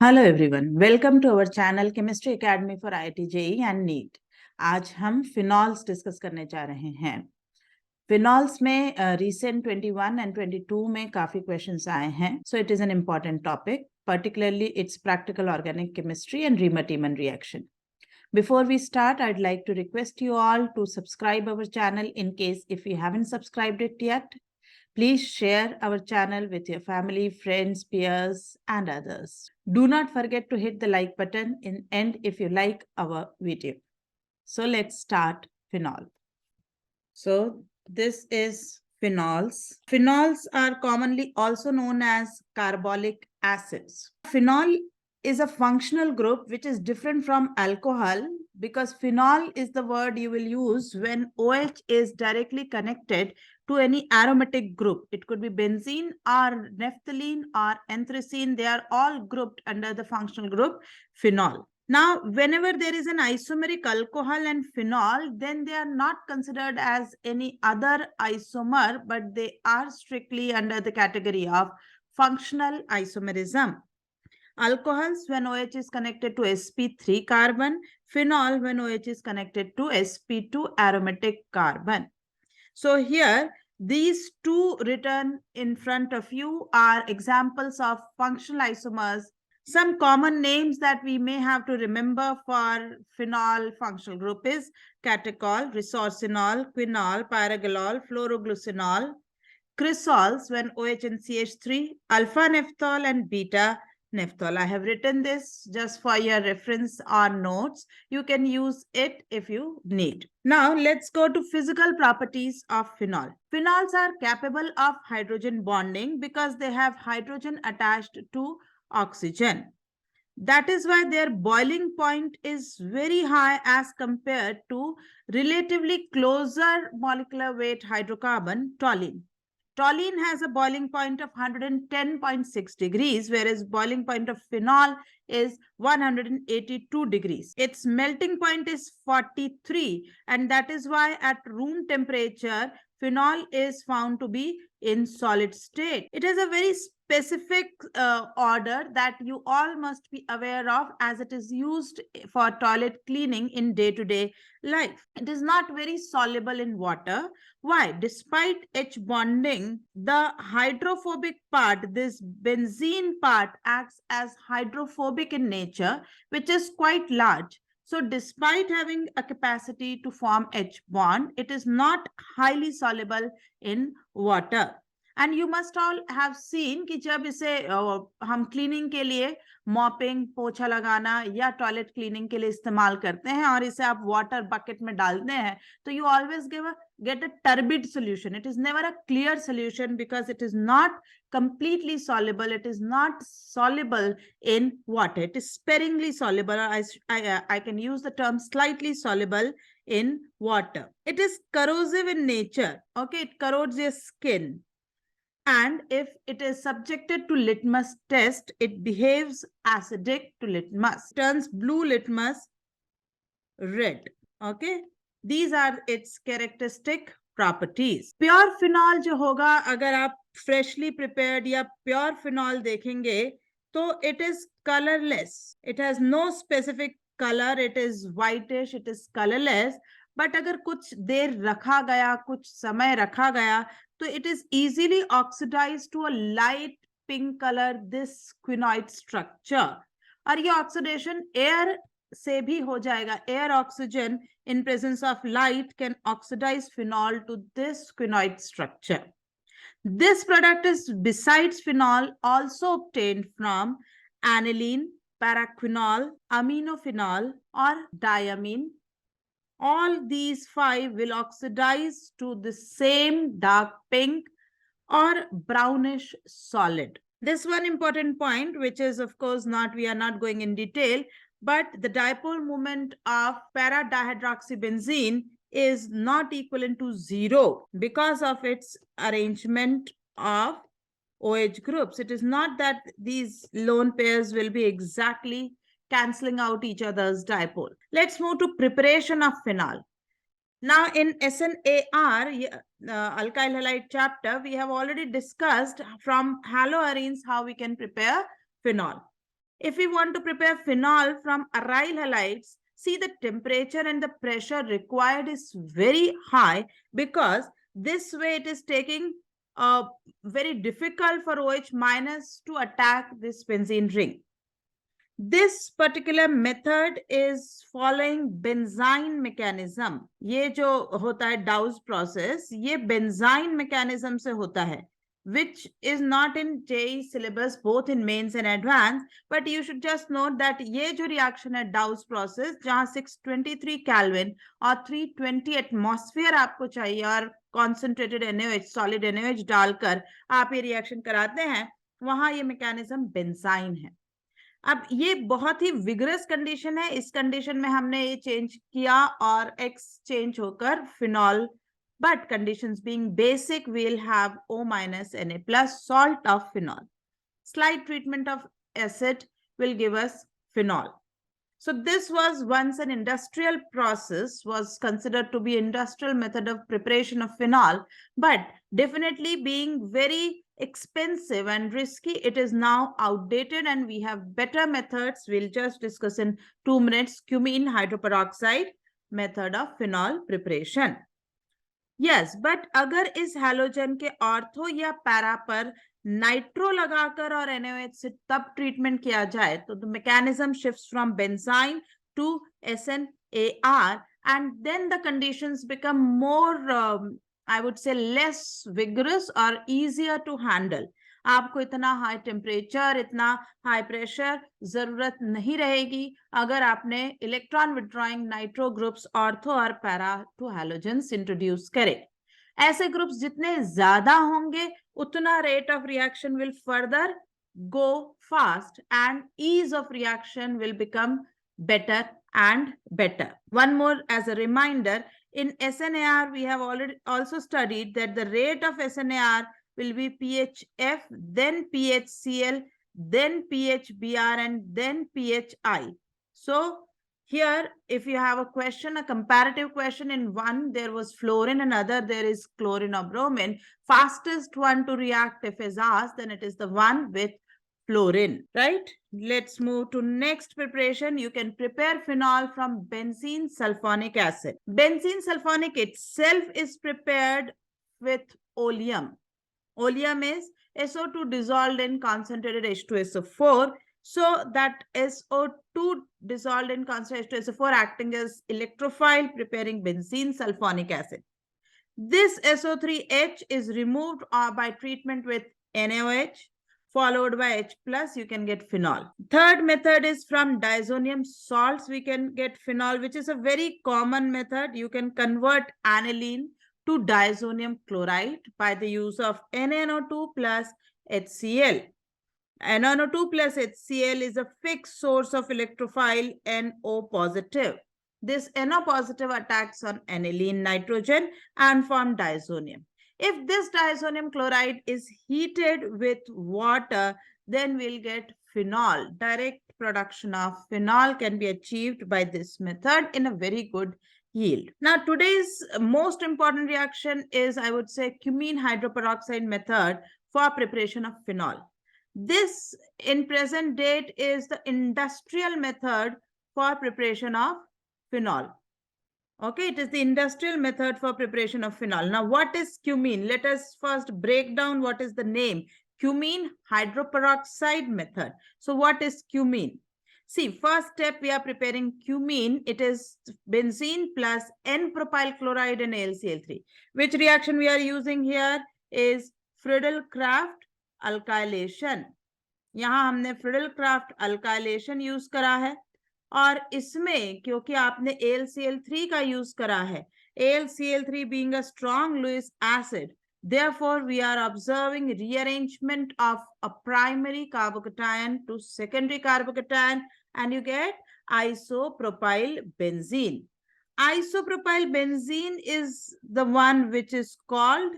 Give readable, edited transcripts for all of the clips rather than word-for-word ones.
Hello everyone, welcome to our channel chemistry academy for IIT JEE and NEET. आज हम phenols discuss करने जा रहे हैं। फिनॉल्स में रीसेंट 21 एंड 22 में काफी क्वेश्चंस आए हैं, सो it is an important topic, particularly its practical organic chemistry and Riemann-Tiemann reaction. Before we start, I'd like to request you all to subscribe our channel in case if you haven't subscribed it yet. Please share our channel with your family, friends, peers, and others. Do not forget to hit the like button and if you like our video. So let's start phenol. So this is phenols. Phenols are commonly also known as carbolic acids. Phenol is a functional group which is different from alcohol because phenol is the word you will use when OH is directly connected to any aromatic group. It could be benzene or naphthalene or anthracene. They are all grouped under the functional group phenol. Now, whenever there is an isomeric alcohol and phenol, then they are not considered as any other isomer, but they are strictly under the category of functional isomerism. Alcohols when OH is connected to sp3 carbon, phenol when OH is connected to sp2 aromatic carbon. So here, these two written in front of you are examples of functional isomers. Some common names that we may have to remember for phenol functional group is catechol, resorcinol, quinol, pyrogalol, fluoroglucinol, chrysols when OH and CH3, alpha naphthol and beta naphthol. I have written this just for your reference or notes. You can use it if you need. Now let's go to physical properties of phenol. Phenols are capable of hydrogen bonding because they have hydrogen attached to oxygen. That is why their boiling point is very high as compared to relatively closer molecular weight hydrocarbon, toluene. Toluene has a boiling point of 110.6 degrees, whereas boiling point of phenol is 182 degrees. Its melting point is 43, and that is why at room temperature, phenol is found to be in solid state. It has a very specific order that you all must be aware of as it is used for toilet cleaning in day-to-day life. It is not very soluble in water. Why? Despite H bonding, the hydrophobic part, this benzene part, acts as hydrophobic in nature, which is quite large. So despite having a capacity to form H bond, it is not highly soluble in water. And you must all have seen कि जब इसे हम cleaning के लिए mopping, पोछा लगाना या toilet cleaning के लिए इस्तेमाल करते हैं और इसे आप वाटर बकेट में डालते हैं तो you always get a turbid solution. It is never a clear solution because it is not completely soluble. It is not soluble in water. It is sparingly soluble. I can use the term slightly soluble in water. It is corrosive in nature. Okay, it corrodes your skin. And if it is subjected to litmus test, it behaves acidic to litmus, turns blue litmus red. Okay, these are its characteristic properties. Pure phenol जो होगा, अगर आप freshly prepared या pure phenol देखेंगे, तो it is colorless. It has no specific color. It is whitish. It is colorless. But अगर कुछ देर रखा गया, कुछ समय रखा गया, तो it is easily oxidized to a light pink color, this quinoid structure. और ये oxidation air से भी हो जाएगा. Air oxygen in presence of light can oxidize phenol to this quinoid structure. This product is besides phenol also obtained from aniline, paraquinol, aminophenol or diamine. All these five will oxidize to the same dark pink or brownish solid. This one important point, which is of course not, we are not going in detail, but the dipole moment of para-dihydroxybenzene is not equivalent to 0 because of its arrangement of OH groups. It is not that these lone pairs will be exactly cancelling out each other's dipole. Let's move to preparation of phenol. Now in SNAR, alkyl halide chapter, we have already discussed from haloarenes how we can prepare phenol. If we want to prepare phenol from aryl halides, see the temperature and the pressure required is very high, because this way it is taking very difficult for OH minus to attack this benzene ring. This particular method is following benzyne mechanism. ये जो होता है Dawes process, ये benzyne mechanism से होता है, which is not in JEE syllabus, both in mains and advanced, but you should just note that ये जो reaction है Dawes process, जहाँ 623 Kelvin और 320 atmosphere आपको चाहिए और concentrated NaOH, solid NaOH डालकर आप ये reaction कराते हैं, वहाँ ये mechanism benzyne है. अब ये बहुत ही विग्रस कंडीशन है. इस कंडीशन में हमने ये चेंज किया और X चेंज होकर phenol, but conditions being basic, we'll have O minus Na plus salt of phenol. Slight treatment of acid will give us phenol. So this was once an industrial process, was considered to be industrial method of preparation of phenol, but definitely being very expensive and risky, it is now outdated and we have better methods. We'll just discuss in 2 minutes cumene hydroperoxide method of phenol preparation. Yes, but अगर इस halogen के ortho या para पर nitro लगाकर और NaOH से तब treatment किया जाए तो the mechanism shifts from benzyne to SNAR, and then the conditions become more I would say less vigorous or easier to handle. आपको इतना हाई टेम्परेचर, इतना हाई प्रेशर जरूरत नहीं रहेगी अगर आपने electron withdrawing nitro groups ortho और para two halogens introduce करें. ऐसे ग्रुप्स जितने ज्यादा होंगे उतना rate of reaction will further go fast and ease of reaction will become better and better. One more as a reminder, in SNAR we have already also studied that the rate of SNAR will be PHF, then PHCl, then PHBr, and then PHI. So here, if you have a question, a comparative question, in one there was fluorine, another there is chlorine or bromine, fastest one to react if is asked, then it is the one with fluorine, right? Let's move to next preparation. You can prepare phenol from benzene sulfonic acid. Benzene sulfonic itself is prepared with oleum. Oleum is SO2 dissolved in concentrated H2SO4. So that SO2 dissolved in concentrated H2SO4 acting as electrophile preparing benzene sulfonic acid. This SO3H is removed by treatment with NaOH followed by H plus, you can get phenol. Third method is from diazonium salts we can get phenol, which is a very common method. You can convert aniline to diazonium chloride by the use of NaNO2 plus HCl. NaNO2 plus HCl is a fixed source of electrophile NO positive. This NO positive attacks on aniline nitrogen and form diazonium. If this diazonium chloride is heated with water, then we'll get phenol. Direct production of phenol can be achieved by this method in a very good yield. Now, today's most important reaction is, I would say, cumene hydroperoxide method for preparation of phenol. This in present date is the industrial method for preparation of phenol. Okay, it is the industrial method for preparation of phenol. Now, what is cumene? Let us first break down what is the name. Cumene hydroperoxide method. So what is cumene? See, first step we are preparing cumene. It is benzene plus N-propyl chloride and AlCl3. Which reaction we are using here is Friedel-Crafts alkylation. यहाँ हमने Friedel-Crafts alkylation use करा है और इसमें क्योंकि आपने AlCl3 का use करा है, AlCl3 being a strong Lewis acid, therefore we are observing rearrangement of a primary carbocation to secondary carbocation and you get isopropyl benzene. Isopropyl benzene is the one which is called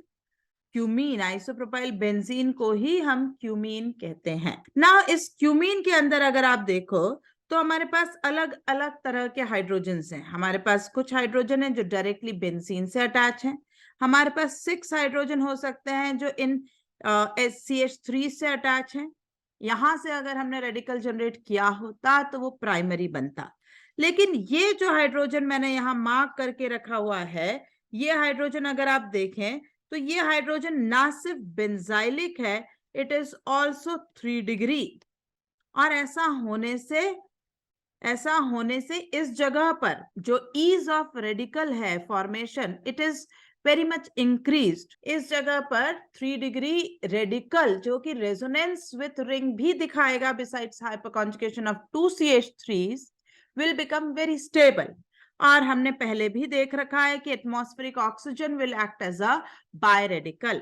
cumene. Isopropyl benzene को ही हम cumene कहते हैं. ना इस cumene के अंदर अगर आप देखो तो हमारे पास अलग अलग तरह के हाइड्रोजन्स हैं. हमारे पास कुछ हाइड्रोजन है जो डायरेक्टली बेंजीन से अटैच हैं. हमारे पास 6 हाइड्रोजन हो सकते हैं जो इन CH3 से अटैच हैं. यहां से अगर हमने रेडिकल जनरेट किया होता तो वो प्राइमरी बनता। लेकिन ये जो हाइड्रोजन मैंने यहाँ मार्क करके रखा हुआ है, ये हाइड्रोजन अगर आप देखें तो ये हाइड्रोजन ना सिर्फ बेंजाइलिक है, इट इज ऑल्सो 3 डिग्री। और ऐसा होने से इस जगह पर जो ईज ऑफ रेडिकल है formation, it is very much increased. इस जगह पर 3 डिग्री रेडिकल जो कि रेजोनेंस विथ रिंग भी दिखाएगा besides हाइपरकॉन्जुगेशन of 2 CH3s will become very stable। और हमने पहले भी देख रखा है कि atmospheric oxygen will act as a biradical.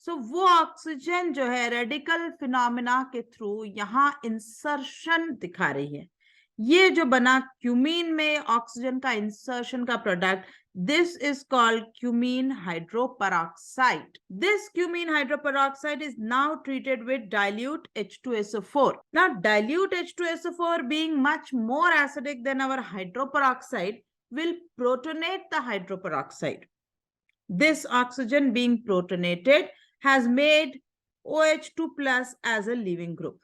So वो ऑक्सीजन जो है रेडिकल फिनोमिना के थ्रू यहाँ इंसर्शन दिखा रही है। ये जो बना क्यूमीन में ऑक्सीजन का इंसर्शन का product, this is called cumene hydroperoxide। This cumene hydroperoxide is now treated with dilute H2SO4। Now dilute H2SO4 being much more acidic than our hydroperoxide will protonate the hydroperoxide। This oxygen being protonated has made OH2 plus as a leaving group।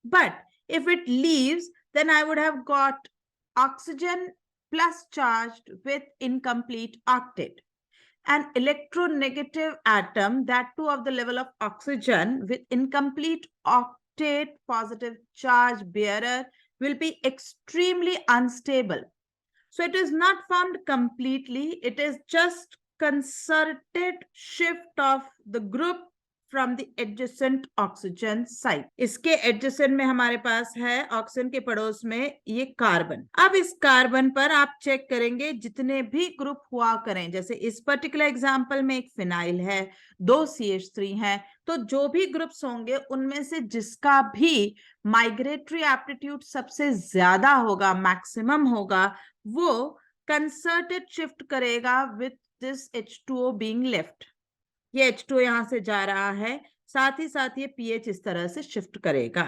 But if it leaves, then I would have got oxygen plus charged with incomplete octet. An electronegative atom, that too of the level of oxygen with incomplete octet positive charge bearer, will be extremely unstable. So it is not formed completely, it is just concerted shift of the group from the adjacent oxygen site। इसके adjacent में हमारे पास है oxygen के पड़ोस में ये carbon. अब इस कार्बन पर आप चेक करेंगे जितने भी ग्रुप हुआ करें, जैसे इस पर्टिकुलर एग्जांपल में एक फिनाइल है, 2 CH3 है, तो जो भी ग्रुप्स होंगे उनमें से जिसका भी माइग्रेटरी एप्टीट्यूड सबसे ज्यादा होगा, मैक्सिमम होगा, वो कंसर्टेड शिफ्ट करेगा with this H2O being left. ये H2O यहां से जा रहा है, साथ ही साथ ये pH इस तरह से शिफ्ट करेगा।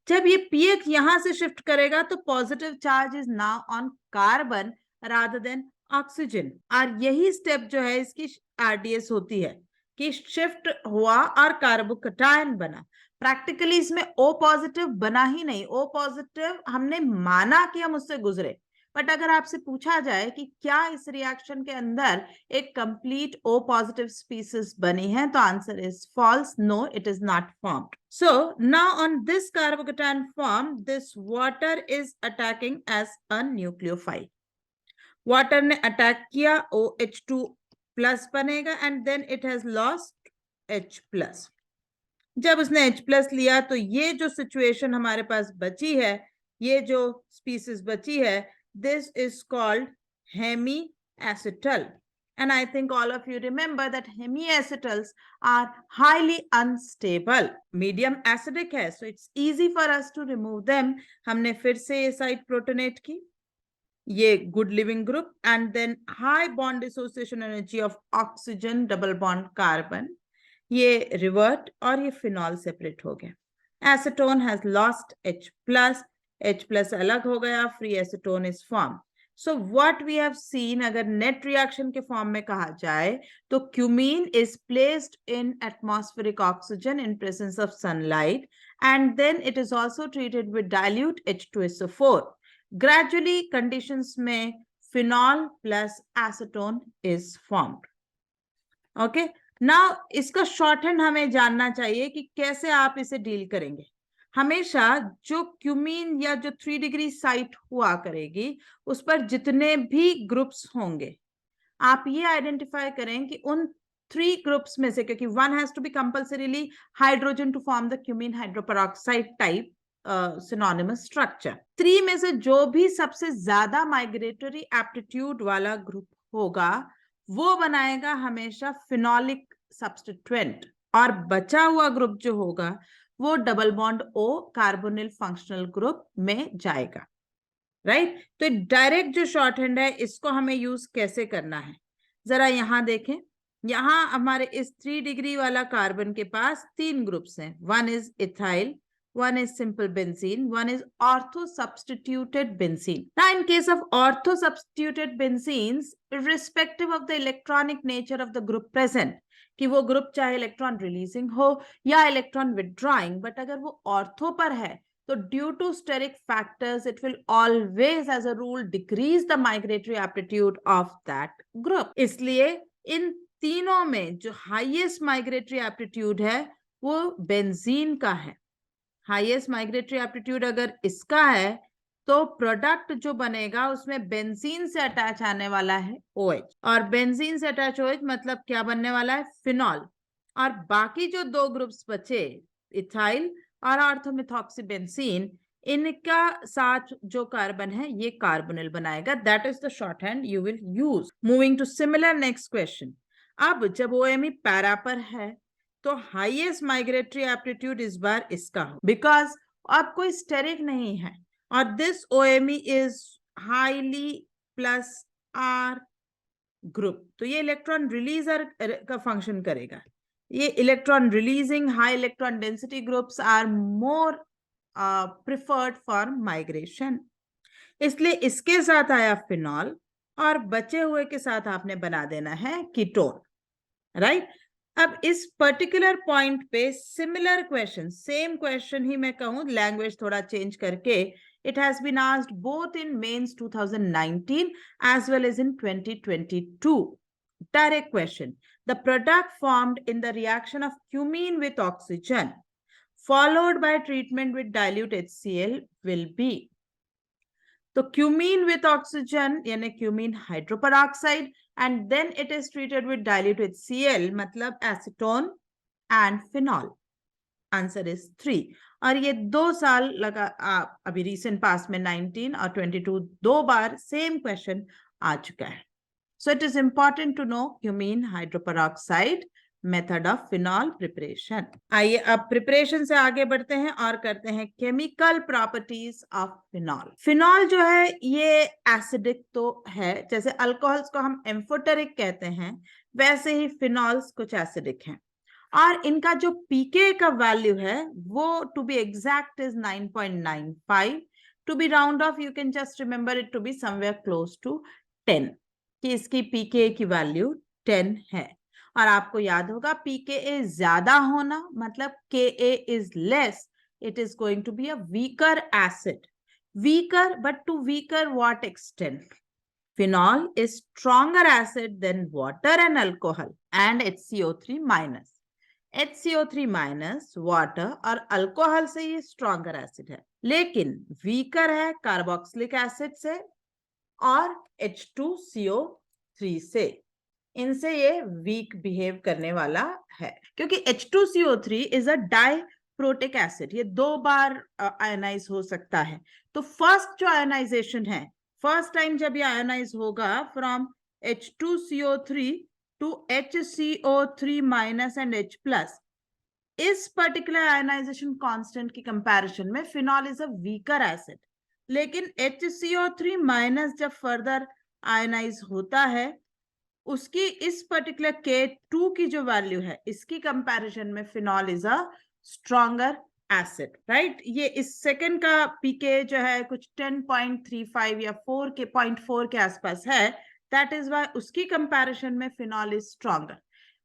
जब ये pH यहां से शिफ्ट करेगा तो positive charge is now on carbon rather than oxygen. और यही स्टेप जो है इसकी RDS होती है कि शिफ्ट हुआ और कार्बोकटायन बना। प्रैक्टिकली इसमें O पॉजिटिव बना ही नहीं। O पॉजिटिव हमने माना कि हम उससे गुजरे, बट अगर आपसे पूछा जाए कि क्या इस रिएक्शन के अंदर एक कंप्लीट O पॉजिटिव स्पीसीज बनी है, तो answer is false, no it is not formed. So now on this carbocation form, this water is attacking as a nucleophile. Water ने अटैक किया, OH2 प्लस बनेगा and then it has lost H plus. जब उसने H plus लिया तो ये जो situation हमारे पास बची है, ये जो स्पीसीज बची है, this is called hemiacetal। And I think all of you remember that hemiacetals are highly unstable, medium acidic है, so it's easy for us to remove them। हमने फिर से ये साइड प्रोटोनेट की, ये good leaving group, and then high bond dissociation energy of oxygen double bond carbon, ये revert और ये फिनॉल सेपरेट हो गया। Acetone has lost H plus अलग हो गया, free acetone is form. So what we have seen, अगर net reaction के फॉर्म में कहा जाए तो cumene is placed in atmospheric oxygen in presence of sunlight and then it is also treated with dilute H2SO4। Gradually conditions में phenol plus acetone is formed. Okay, now इसका short hand हमें जानना चाहिए कि कैसे आप इसे डील करेंगे। हमेशा जो क्यूमीन या जो 3 डिग्री साइट हुआ करेगी उस पर जितने भी ग्रुप्स होंगे, आप ये आइडेंटिफाई करें कि उन 3 ग्रुप्स में से, क्योंकि one has to be compulsorily hydrogen to form the cumene hydroperoxide type synonymous structure, 3 में से जो भी सबसे ज्यादा माइग्रेटरी एप्टीट्यूड वाला ग्रुप होगा वो बनाएगा हमेशा फिनोलिक सब्स्टिट्यूएंट, और बचा हुआ ग्रुप जो होगा वो double bond O carbonyl functional group में जाएगा। राइट, तो डायरेक्ट जो शॉर्ट हैंड है इसको हमें यूज कैसे करना है, जरा यहां देखें। यहां हमारे इस 3 डिग्री वाला कार्बन के पास 3 ग्रुप्स हैं, one is ethyl, one is simple benzene, one is ortho substituted benzene। Now in case of ortho substituted benzenes, irrespective of the electronic nature of the group present, कि वो group चाहे electron releasing हो या electron withdrawing, but अगर वो ortho पर है तो due to steric factors it will always as a rule decrease the migratory aptitude of that group. इसलिए इन तीनों में जो हाईएस्ट माइग्रेटरी एप्टीट्यूड है वो बेंजीन का है। हाईएस्ट माइग्रेटरी एप्टीट्यूड अगर इसका है तो प्रोडक्ट जो बनेगा उसमें बेंजीन से अटैच आने वाला है OH, और बेंजीन से अटैच OH मतलब क्या बनने वाला है, फिनॉल। और बाकी जो दो ग्रुप्स बचे, इथाइल और ऑर्थोमिथॉक्सीबेंजीन, इनका साथ जो कार्बन है ये कार्बोनिल बनाएगा। That is the short hand you will use. Moving to similar next question. अब जब OMe पैरा पर है तो हाईएस्ट माइग्रेटरी एप्टीट्यूड इस बार इसका हो, बिकॉज अब कोई स्टेरिक नहीं है और this OMe is highly plus R group, तो ये इलेक्ट्रॉन रिलीजर का फंक्शन करेगा। ये electron releasing high electron density groups are more preferred for migration, इसलिए इसके साथ आया फिनॉल और बचे हुए के साथ आपने बना देना है कीटोन, राइट। अब इस पर्टिकुलर पॉइंट पे सिमिलर क्वेश्चन, सेम क्वेश्चन ही मैं कहूं, लैंग्वेज थोड़ा चेंज करके, it has been asked both in mains 2019 as well as in 2022. Direct question. The product formed in the reaction of cumene with oxygen followed by treatment with dilute HCl will be. तो cumene with oxygen यानी cumene hydroperoxide and then it is treated with dilute HCl मतलब acetone and phenol. Answer is 3। और ये 2 साल लगा, अभी recent पास में 19 और 22 दो बार सेम क्वेश्चन आ चुका है। So it is important to know cumene hydroperoxide method of phenol preparation. आइए अब प्रिपरेशन से आगे बढ़ते हैं और करते हैं chemical properties of phenol. Phenol जो है ये एसिडिक तो है, जैसे अल्कोहल्स को हम एम्फोटेरिक कहते हैं वैसे ही फिनॉल्स कुछ एसिडिक हैं, और इनका जो पीके का वैल्यू है वो to be exact is 9.95। To be round off you can just remember it to be somewhere close to 10, कि इसकी पीके की वैल्यू 10 है। और आपको याद होगा पीके ज्यादा होना मतलब Ka is less, it is going to be a weaker acid. Weaker, but to weaker what extent? Phenol is stronger acid than water and alcohol and HCO3 minus. HCO3 minus water और alcohol से ये stronger acid है, लेकिन weaker है carboxylic acid से और H2CO3 से। इनसे ये वीक बिहेव करने वाला है, क्योंकि H2CO3 is a diprotic acid, ये 2 बार आयनाइज हो सकता है। तो फर्स्ट जो आयनाइजेशन है, फर्स्ट टाइम जब ये आयनाइज होगा from H2CO3 to HCO3 minus and H plus, इस पर्टिकुलर आयनाइजेशन कांस्टेंट की कंपैरिजन में phenol is a weaker acid, लेकिन HCO3 माइनस जब फर्दर आयनाइज होता है उसकी इस पर्टिकुलर K2 की जो वैल्यू है इसकी कंपैरिजन में phenol is a stronger acid, right. ये इस सेकंड का पीके जो है कुछ 10.35 या 4 के आसपास है, दैट इज व्हाई उसकी कंपैरिजन में फिनॉल इज स्ट्रॉन्गर।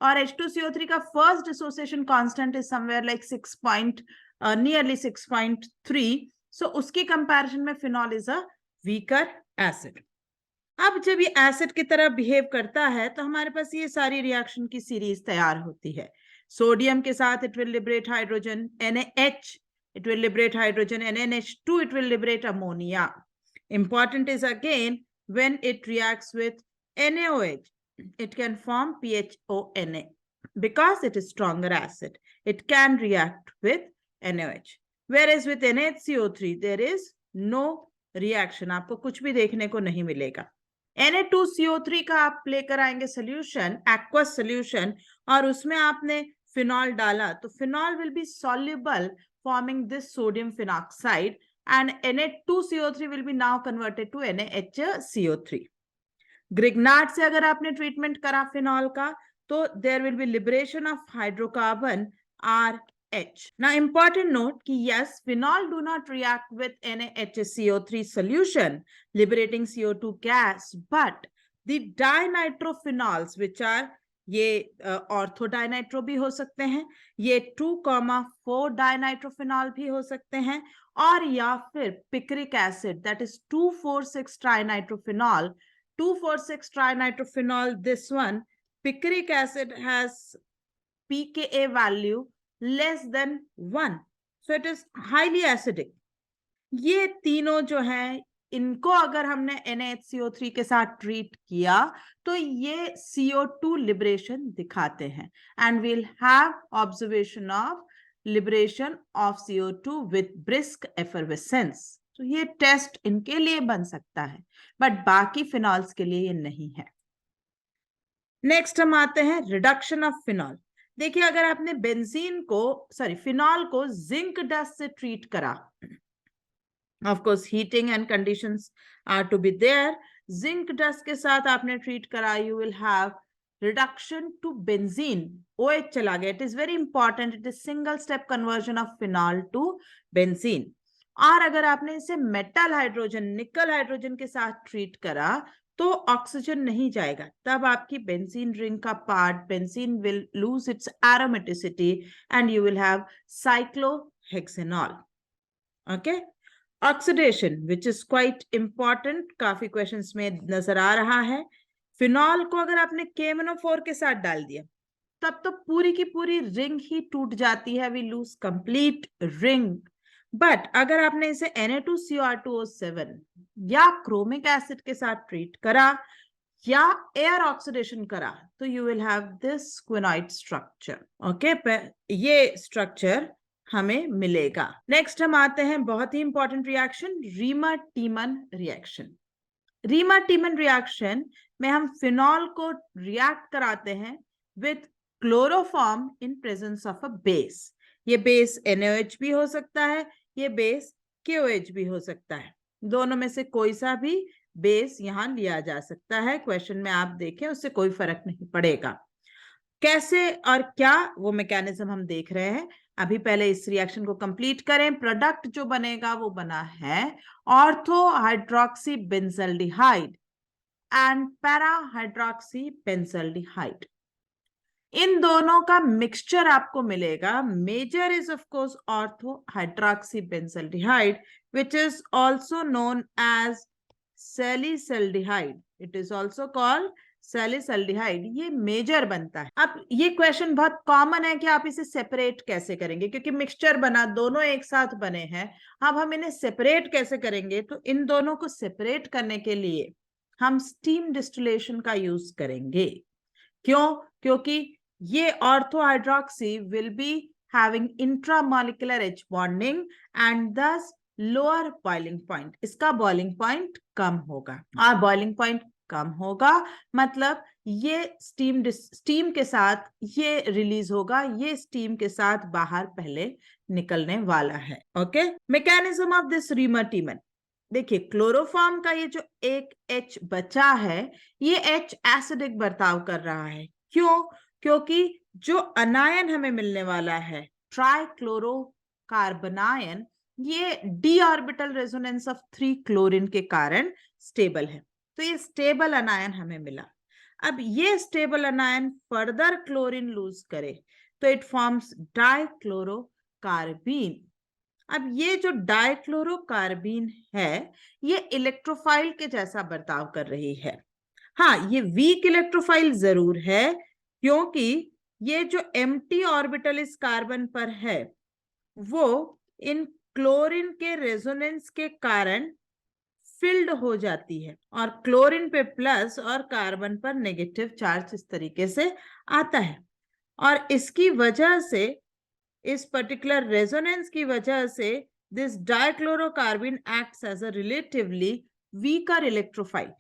और H2CO3 का first dissociation constant is somewhere like 6 nearly 6.3, सो उसकी कंपैरिजन में phenol is a weaker acid. अब जब ये एसिड की तरह बिहेव करता है तो हमारे पास ये सारी रिएक्शन की सीरीज तैयार होती है। सोडियम के साथ it will liberate hydrogen NaH, it will liberate hydrogen, and NH2 it will liberate ammonia. Important is again when it reacts with NaOH, it can form PHONA because it is stronger acid. It can react with NaOH. Whereas with NaCO3 there is no reaction, आपको कुछ भी देखने को नहीं मिलेगा। Na2CO3 का आप लेकर आएंगे सोल्यूशन, एक्वस सोल्यूशन, और उसमें आपने फिनॉल डाला तो phenol will be soluble forming this sodium phenoxide and Na2CO3 will be now converted to NaHCO3. Grignard से अगर आपने ट्रीटमेंट करा फिनॉल का तो there will be liberation of hydrocarbon RH. Now important note कि yes, phenol do not react with NaHCO3 solution liberating CO2 gas, but the dinitrophenols which are ये ortho dinitro भी हो सकते हैं, ये 2,4 डाइनाइट्रोफिनॉल भी हो सकते हैं, और या फिर picric acid that is 2,4,6 trinitrophenol. 2,4,6 trinitrophenol, this one, picric acid has pKa value less than 1, so it is highly acidic. ये तीनों जो है, इनको अगर हमने NaHCO3 के साथ ट्रीट किया तो ये CO2 लिबरेशन दिखाते हैं, and we'll have observation of liberation of CO2 with brisk effervescence. तो ये टेस्ट इनके लिए बन सकता है, बट बाकी फिनॉल्स के लिए ये नहीं है. नेक्स्ट हम आते हैं रिडक्शन ऑफ फिनॉल. देखिए, अगर आपने फिनॉल को जिंक डस्ट से ट्रीट करा, of course heating and conditions are to be there, zinc dust के साथ आपने ट्रीट करा, you will have reduction to benzene. OH चला गया. It is very important, it is single step conversion of phenol to benzene. और अगर आपने इसे मेटल हाइड्रोजन, निकल हाइड्रोजन के साथ ट्रीट करा तो ऑक्सीजन नहीं जाएगा, तब आपकी बेंजीन रिंग का part, benzene will lose its aromaticity and you will have cyclohexanol. Okay. Oxidation which is quite important, काफी क्वेश्चंस में नजर आ रहा है. फिनॉल को अगर आपने KMnO4 के साथ डाल दिया तब तो पूरी की पूरी रिंग ही टूट जाती है, we lose complete ring. But अगर आपने इसे Na2COR2O7 या क्रोमिक एसिड के साथ ट्रीट करा या एयर ऑक्सीडेशन करा तो you will have this quinonoid structure. Okay, ये स्ट्रक्चर हमें मिलेगा. नेक्स्ट हम आते हैं बहुत ही important reaction, Reimer Tiemann reaction. Reimer Tiemann reaction में हम फिनॉल को रिएक्ट कराते हैं with chloroform in presence of a base. ये बेस NaOH भी हो सकता है, ये बेस KOH भी हो सकता है. दोनों में से कोई सा भी बेस यहां लिया जा सकता है. क्वेश्चन में आप देखें, उससे कोई फर्क नहीं पड़ेगा. कैसे और क्या, वो मैकेनिज्म हम देख रहे हैं. अभी पहले इस रिएक्शन को कंप्लीट करें. प्रोडक्ट जो बनेगा वो बना है ortho hydroxy benzaldehyde and para hydroxy benzaldehyde. इन दोनों का मिक्सचर आपको मिलेगा. Major is of course ortho hydroxy benzaldehyde which is also known as salicylaldehyde. It is also called salicylaldehyde. ये मेजर बनता है. अब ये क्वेश्चन बहुत कॉमन है कि आप इसे सेपरेट कैसे करेंगे, क्योंकि मिक्सचर बना, दोनों एक साथ बने हैं. अब हम इन्हें सेपरेट कैसे करेंगे, तो इन दोनों को सेपरेट करने के लिए हम स्टीम डिस्टिलेशन का यूज करेंगे. क्यों? क्योंकि ये ortho hydroxy will be having intramolecular H bonding and दस लोअर बॉइलिंग पॉइंट. इसका बॉइलिंग पॉइंट कम होगा, और बॉइलिंग पॉइंट कम होगा मतलब ये स्टीम के साथ ये रिलीज होगा, ये स्टीम के साथ बाहर पहले निकलने वाला है. Okay. Mechanism of this Reimer Tiemann. देखिए, क्लोरोफॉर्म का ये जो एक H बचा है, ये H एसिडिक बर्ताव कर रहा है. क्यों? क्योंकि जो अनायन हमें मिलने वाला है, ट्राइक्लोरोकार्बनायन, ये d orbital resonance of 3 chlorine के कारण स्टेबल है. तो ये स्टेबल अनायन हमें मिला. अब ये stable anion further chlorine lose करे तो इट फॉर्म्स डाइक्लोरोकार्बीन. अब ये जो डाइक्लोरोकार्बीन है, ये इलेक्ट्रोफाइल के जैसा बर्ताव कर रही है. हाँ, ये वीक इलेक्ट्रोफाइल जरूर है, क्योंकि ये जो एम्प्टी ऑर्बिटल इस कार्बन पर है वो इन क्लोरीन के रेजोनेंस के कारण फिल्ड हो जाती है, और क्लोरीन पे प्लस और कार्बन पर नेगेटिव चार्ज इस तरीके से आता है. और इसकी वजह से, इस पर्टिकुलर रेजोनेंस की वजह से, this dichlorocarbene acts as a relatively weaker electrophile.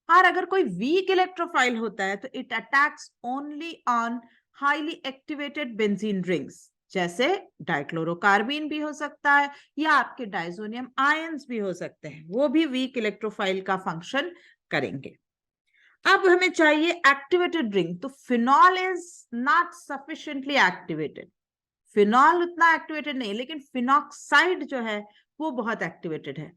और अगर कोई वीक इलेक्ट्रोफाइल होता है तो it attacks only on highly activated benzene rings, जैसे डाइक्लोरोकार्बीन भी हो सकता है या आपके डाइजोनियम आयंस भी हो सकते हैं, वो भी वीक इलेक्ट्रोफाइल का फंक्शन करेंगे. अब हमें चाहिए एक्टिवेटेड रिंग. तो phenol is not sufficiently activated. Phenol उतना एक्टिवेटेड नहीं, लेकिन फिनॉक्साइड जो है वो बहुत एक्टिवेटेड है.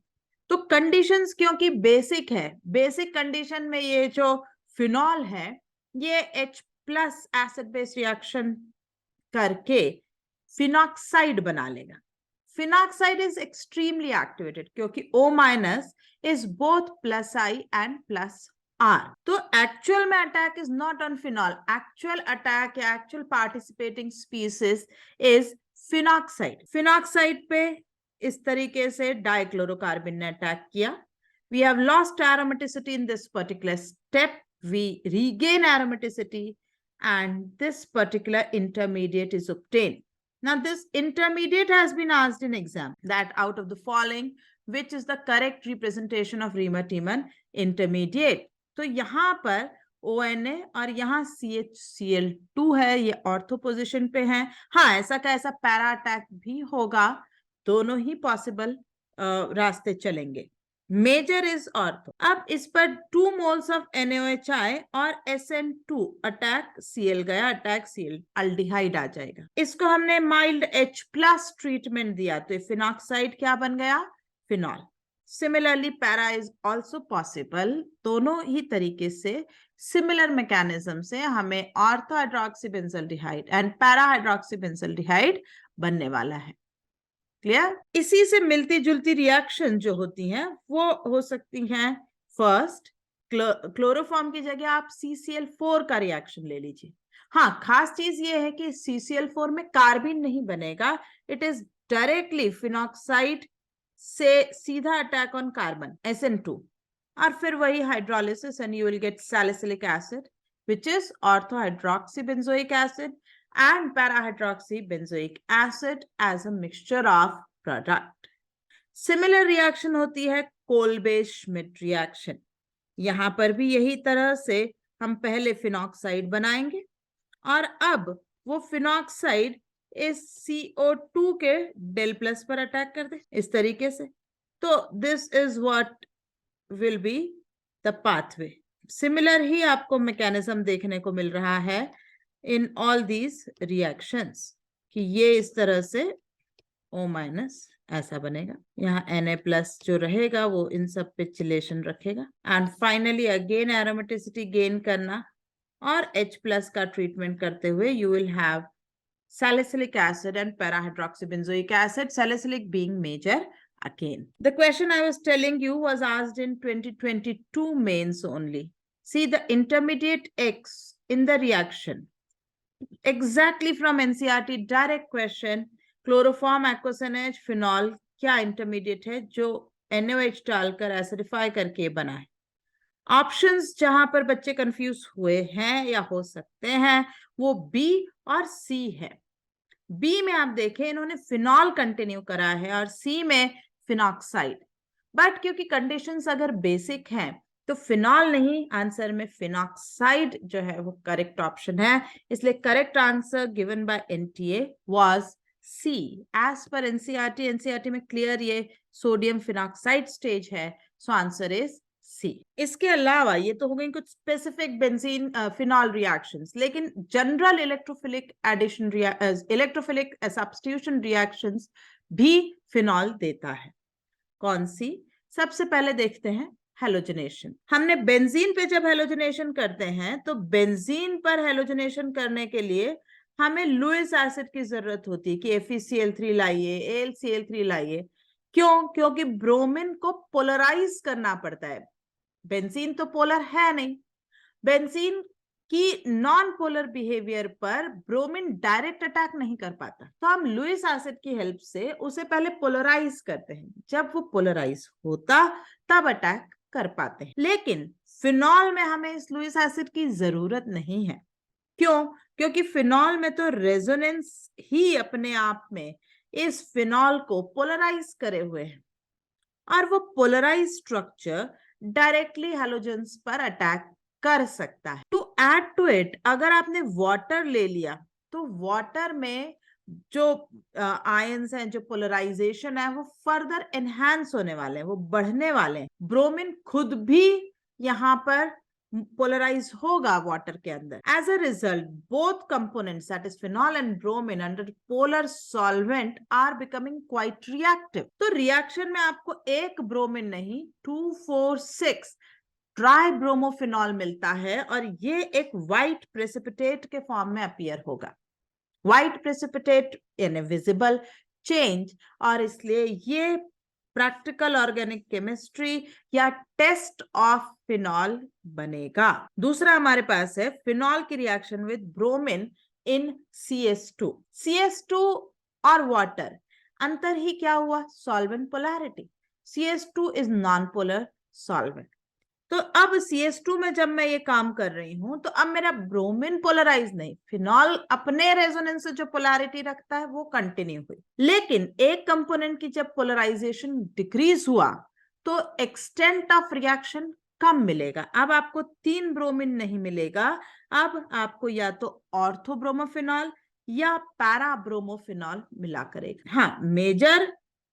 तो कंडीशंस क्योंकि बेसिक है, बेसिक कंडीशन में ये जो फिनॉल है ये H+ plus acid base reaction करके फिनॉक्साइड बना लेगा। फिनॉक्साइड इज एक्सट्रीमली एक्टिवेटेड क्योंकि O minus is both plus I and plus R। तो एक्चुअल में attack is not on phenol, actual attack या actual participating species is phenoxide. Phenoxide पे इस तरीके से डाइक्लोरोकार्बन ने अटैक किया। We have lost aromaticity in this particular step. We regain aromaticity and this particular intermediate is obtained. Now this intermediate has been asked in exam that out of the following which is the correct representation of Riemann-Tiemann intermediate. तो यहाँ पर ONA और यहाँ CHCl2 है, ये ortho position पे है। हाँ, ऐसा का ऐसा पैरा अटैक भी होगा, दोनों ही पॉसिबल रास्ते चलेंगे। Major is ortho. अब इस पर 2 moles ऑफ NaOH और SN2 अटैक Cl गया, अटैक Cl अल्डिहाइड आ जाएगा। इसको हमने माइल्ड H प्लस ट्रीटमेंट दिया तो फिनॉक्साइड क्या बन गया? Phenol. Similarly para is also possible. दोनों ही तरीके से सिमिलर मैकेनिज्म से हमें ऑर्थो हाइड्रोक्सीबेंजल्डिहाइड एंड पैरा हाइड्रोक्सीबेंजल्डिहाइड बनने वाला है। क्लियर? इसी से मिलती जुलती रिएक्शन जो होती हैं वो हो सकती हैं, फर्स्ट क्लोरोफॉर्म की जगह आप CCl4 का रिएक्शन ले लीजिए। हाँ, खास चीज ये है कि CCl4 में कार्बिन नहीं बनेगा, इट इज डायरेक्टली फिनॉक्साइड से सीधा अटैक ऑन कार्बन SN2 और फिर वही hydrolysis and you will get salicylic acid which is ortho hydroxybenzoic acid and para-hydroxybenzoic acid as a mixture of product. Similar reaction होती है Kolbe-Schmidt reaction। यहां पर भी यही तरह से हम पहले फिनॉक्साइड बनाएंगे और अब वो फिनॉक्साइड इस CO2 के डेल प्लस पर अटैक कर दे इस तरीके से। तो this is what will be the pathway. Similar ही आपको मैकेनिज्म देखने को मिल रहा है in all these reactions कि ये इस तरह से O माइनस ऐसा बनेगा, यहाँ Na प्लस जो रहेगा वो इन सब पे चिलेशन रखेगा and finally again aromaticity gain करना और H प्लस का ट्रीटमेंट करते हुए you will have salicylic acid and para-hydroxybenzoic acid, salicylic being major again. The question I was telling you was asked in 2022 mains only. See the intermediate X in the reaction. Exactly from NCERT direct question, chloroform, aqueous NaOH, phenol क्या intermediate है जो NaOH डालकर acidify करके बना है? Options जहां पर बच्चे कंफ्यूज हुए हैं या हो सकते हैं वो B और C है। B में आप देखें इन्होंने फिनॉल कंटिन्यू करा है और C में फिनॉक्साइड, बट क्योंकि कंडीशंस अगर बेसिक हैं तो फिनॉल नहीं, आंसर में फिनॉक्साइड जो है वो करेक्ट ऑप्शन है, इसलिए correct answer given by NTA was C as पर NCERT में क्लियर ये सोडियम फिनॉक्साइड स्टेज है, सो आंसर इज C। इसके अलावा ये तो हो गई कुछ स्पेसिफिक बेंजीन फिनॉल रिएक्शंस, लेकिन general electrophilic addition electrophilic substitution reactions भी फिनॉल देता है। कौन सी? सबसे पहले देखते हैं हेलोजनेशन। हमने बेंजीन पे जब हेलोजनेशन करते हैं तो बेंजीन पर हेलोजनेशन करने के लिए हमें लुईस एसिड की जरूरत होती है कि FeCl3 लाइए, AlCl3 लाइए। क्यों? क्योंकि ब्रोमीन को पोलराइज करना पड़ता है, बेंजीन तो पोलर है नहीं। बेंजीन की नॉन पोलर बिहेवियर पर ब्रोमीन डायरेक्ट अटैक नहीं कर पाता, तो हम लुईस एसिड की हेल्प से उसे पहले पोलराइज करते हैं, जब वो पोलराइज होता तब अटैक कर पाते हैं। लेकिन फिनॉल में हमें इस लुईस एसिड की जरूरत नहीं है। क्यों? क्योंकि फिनॉल में तो रेजोनेंस ही अपने आप में इस फिनॉल को पोलराइज करे हुए है और वो पोलराइज स्ट्रक्चर डायरेक्टली हैलोजेंस पर अटैक कर सकता है। टू ऐड टू इट, अगर आपने वाटर ले लिया तो वाटर में जो आयंस हैं, जो पोलराइजेशन है वो फर्दर एनहांस होने वाले हैं, वो बढ़ने वाले हैं। ब्रोमीन खुद भी यहाँ पर पोलराइज होगा वाटर के अंदर। As a result both components that is phenol and bromine under polar solvent are becoming quite reactive. तो रिएक्शन में आपको एक ब्रोमीन नहीं 2, 4, 6 ट्राइब्रोमोफिनॉल मिलता है और ये एक व्हाइट प्रेसिपिटेट के फॉर्म में अपीयर होगा। व्हाइट प्रेसिपिटेट यानी विजिबल चेंज, और इसलिए ये प्रैक्टिकल ऑर्गेनिक केमिस्ट्री या टेस्ट ऑफ फिनॉल बनेगा। दूसरा हमारे पास है फिनॉल की reaction with bromine in CS2। CS2 और वाटर, अंतर ही क्या हुआ? Solvent polarity. CS2 is non polar solvent. तो अब CS2 में जब मैं ये काम कर रही हूं तो अब मेरा ब्रोमीन पोलराइज नहीं, फिनॉल अपने रेजोनेंस से जो पोलैरिटी रखता है वो कंटिन्यू हुई, लेकिन एक कंपोनेंट की जब पोलराइजेशन डिक्रीज हुआ तो एक्सटेंट ऑफ रिएक्शन कम मिलेगा। अब आपको 3 ब्रोमीन नहीं मिलेगा, अब आपको या तो ऑर्थोब्रोमोफिनॉल या पैराब्रोमोफिनॉल मिला करेगा। हाँ, major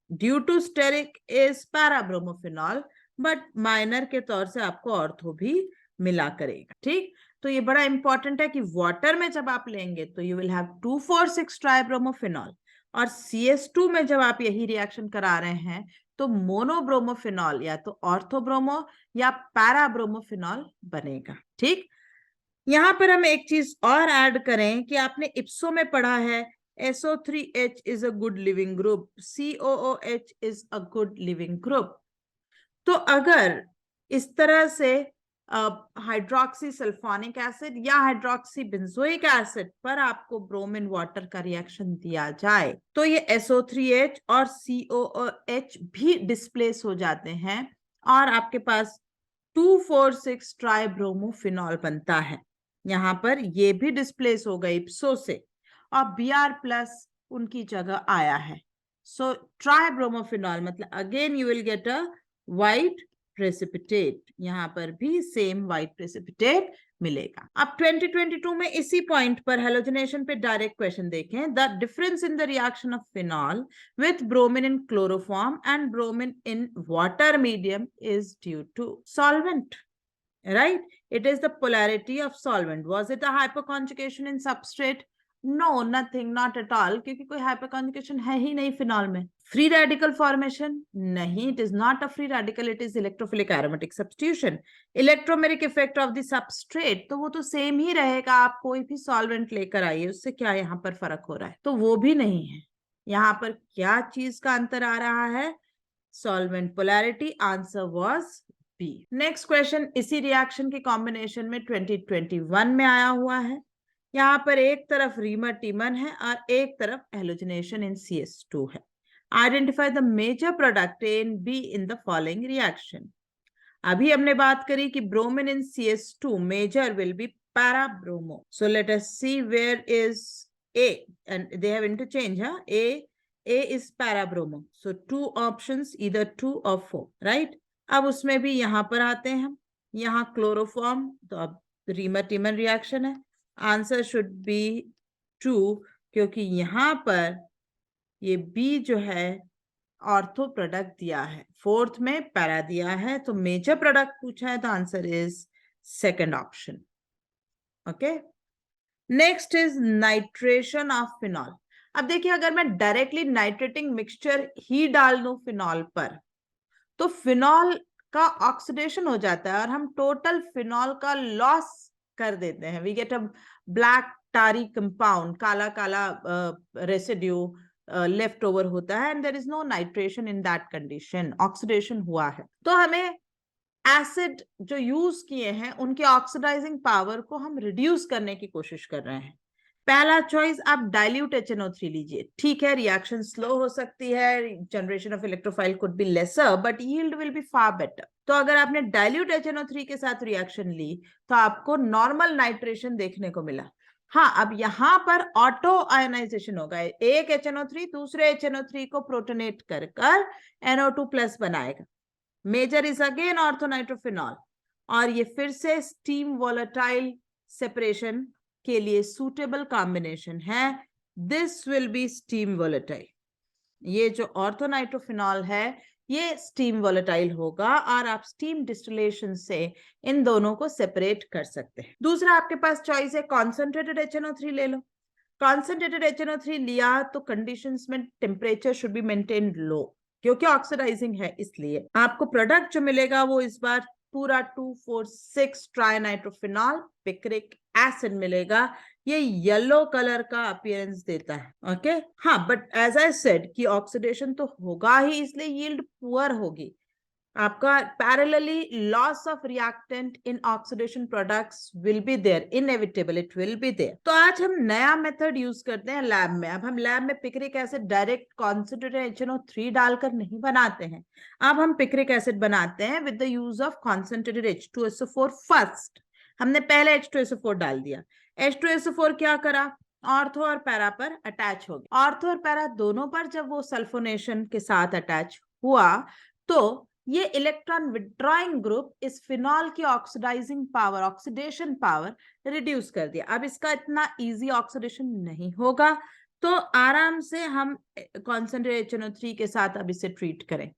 due to steric is parabromophenol, but minor के तौर से आपको ऑर्थो भी मिला करेगा। ठीक, तो ये बड़ा इंपॉर्टेंट है कि वाटर में जब आप लेंगे तो यू विल हैव 2,4,6 ट्राइब्रोमोफिनॉल, और CS2 में जब आप यही रिएक्शन करा रहे हैं तो मोनोब्रोमोफिनॉल या तो ऑर्थोब्रोमो या पैराब्रोमोफिनॉल बनेगा। ठीक, यहां पर हम एक चीज और ऐड करें कि आपने इप्सो में पढ़ा है SO3H is a good leaving group, COOH is a good leaving group. तो अगर इस तरह से हाइड्रोक्सी सल्फोनिक एसिड या हाइड्रोक्सी बेंजोइक एसिड पर आपको ब्रोमीन वाटर का रिएक्शन दिया जाए तो ये SO3H और COOH भी डिस्प्लेस हो जाते हैं और आपके पास 2,4,6 ट्राइब्रोमोफिनॉल बनता है। यहां पर ये भी डिस्प्लेस हो गई इप्सो से और Br+ उनकी जगह आया है। सो ट्राइब्रोमोफिनॉल मतलब again you will get a white precipitate, यहां पर भी सेम व्हाइट प्रेसिपिटेट मिलेगा। अब 2022 में इसी पॉइंट पर हेलोजनेशन पे डायरेक्ट क्वेश्चन देखें। The difference in the reaction of phenol with bromine in chloroform and bromine in water medium is due to solvent, right? It is the polarity of solvent. Was it a hyperconjugation in substrate? No, nothing, not at all, क्योंकि कोई hyperconjugation है ही नहीं phenol में। Free radical formation नहीं, it is not a free radical, it is electrophilic aromatic substitution. Electromeric effect of the substrate, तो वो तो same ही रहेगा, आप कोई भी सॉल्वेंट लेकर आइए, उससे क्या यहाँ पर फर्क हो रहा है? तो वो भी नहीं है। यहाँ पर क्या चीज का अंतर आ रहा है? Solvent polarity. Answer was B. Next question इसी रिएक्शन के कॉम्बिनेशन में 2021 में आया हुआ है। यहाँ पर एक तरफ रीमर टीमन है और एक तरफ हेलोजनेशन इन CS2 है। Identify the major product A and B in the following reaction. अभी हमने बात करी कि bromine in CS2 major will be parabromo. So let us see where is A, and they have interchange, huh? A is parabromo. So 2 options, either 2 or 4, right? अब उसमें भी यहां पर आते हैं हम, यहाँ क्लोरोफॉर्म, तो अब रीमर टीमन रिएक्शन है। आंसर शुड बी 2, क्योंकि यहां पर ये B जो है ऑर्थो प्रोडक्ट दिया है, फोर्थ में पैरा दिया है, तो मेजर प्रोडक्ट पूछा है तो answer is second option. Okay, next is nitration of phenol. अब देखिए, अगर मैं डायरेक्टली नाइट्रेटिंग मिक्सचर ही डाल दूं फिनॉल पर तो फिनॉल का ऑक्सीडेशन हो जाता है और हम टोटल फिनॉल का लॉस कर देते हैं। We get a black tarry compound, काला काला रेसिड्यू लेफ्ट ओवर होता है, and there is no nitration in that condition, oxidation हुआ है। तो हमें एसिड जो यूज किए हैं उनके ऑक्सीडाइजिंग पावर को हम रिड्यूस करने की कोशिश कर रहे हैं। पहला चॉइस, आप डाइल्यूट HNO3 लीजिए। ठीक है, रिएक्शन स्लो हो सकती है, generation of electrophile could be lesser, but yield will be far better. तो अगर आपने डाइल्यूट HNO3 के साथ रिएक्शन ली तो आपको नॉर्मल नाइट्रेशन देखने को मिला। हाँ, अब यहां पर ऑटो आयोनाइजेशन होगा, एक HNO3 दूसरे HNO3 को प्रोटोनेट कर NO2+ बनाएगा। मेजर इज अगेन ऑर्थोनाइट्रोफिनॉल, और ये फिर से स्टीम वोलेटाइल सेपरेशन के लिए सूटेबल कॉम्बिनेशन है। This will be steam volatile. ये जो ऑर्थोनाइट्रोफिनॉल है ये स्टीम वोलेटाइल होगा और आप स्टीम डिस्टिलेशन से इन दोनों को सेपरेट कर सकते हैं। दूसरा आपके पास चॉइस है कॉन्सेंट्रेटेड HNO3 ले लो। कॉन्सेंट्रेटेड HNO3 लिया तो कंडीशंस में टेम्परेचर शुड बी मेंटेन्ड लो, क्योंकि ऑक्सीडाइजिंग है, इसलिए आपको प्रोडक्ट जो मिलेगा वो इस बार पूरा 2,4,6 ट्राइनाइट्रोफिनॉल पिक्रिक एसिड मिलेगा। ये येलो कलर का अपीयरेंस देता है। ओके हाँ, बट एज आई सेड कि ऑक्सीडेशन तो होगा ही, इसलिए यील्ड पुअर होगी आपका। Parallelly loss of reactant in oxidation products will be there, inevitable it will be there. तो आज हम नया मेथड यूज करते हैं लैब में। अब हम लैब में picric acid direct concentrated HNO3 डालकर नहीं बनाते हैं। अब हम पिक्रिक एसिड बनाते हैं with the use of concentrated H2SO4 first. हमने पहले H2SO4 डाल दिया। H2SO4 क्या करा, ऑर्थो और पैरा पर अटैच हो गया। ऑर्थो और पैरा दोनों पर जब वो सल्फोनेशन के साथ अटैच हुआ तो ये इलेक्ट्रॉन विड्रॉइंग ग्रुप इस फिनॉल की oxidising power, oxidation power reduce कर दिया। अब इसका इतना इजी ऑक्सीडेशन नहीं होगा, तो आराम से हम कॉन्सेंट्रेट HNO3 के साथ अब इसे ट्रीट करें।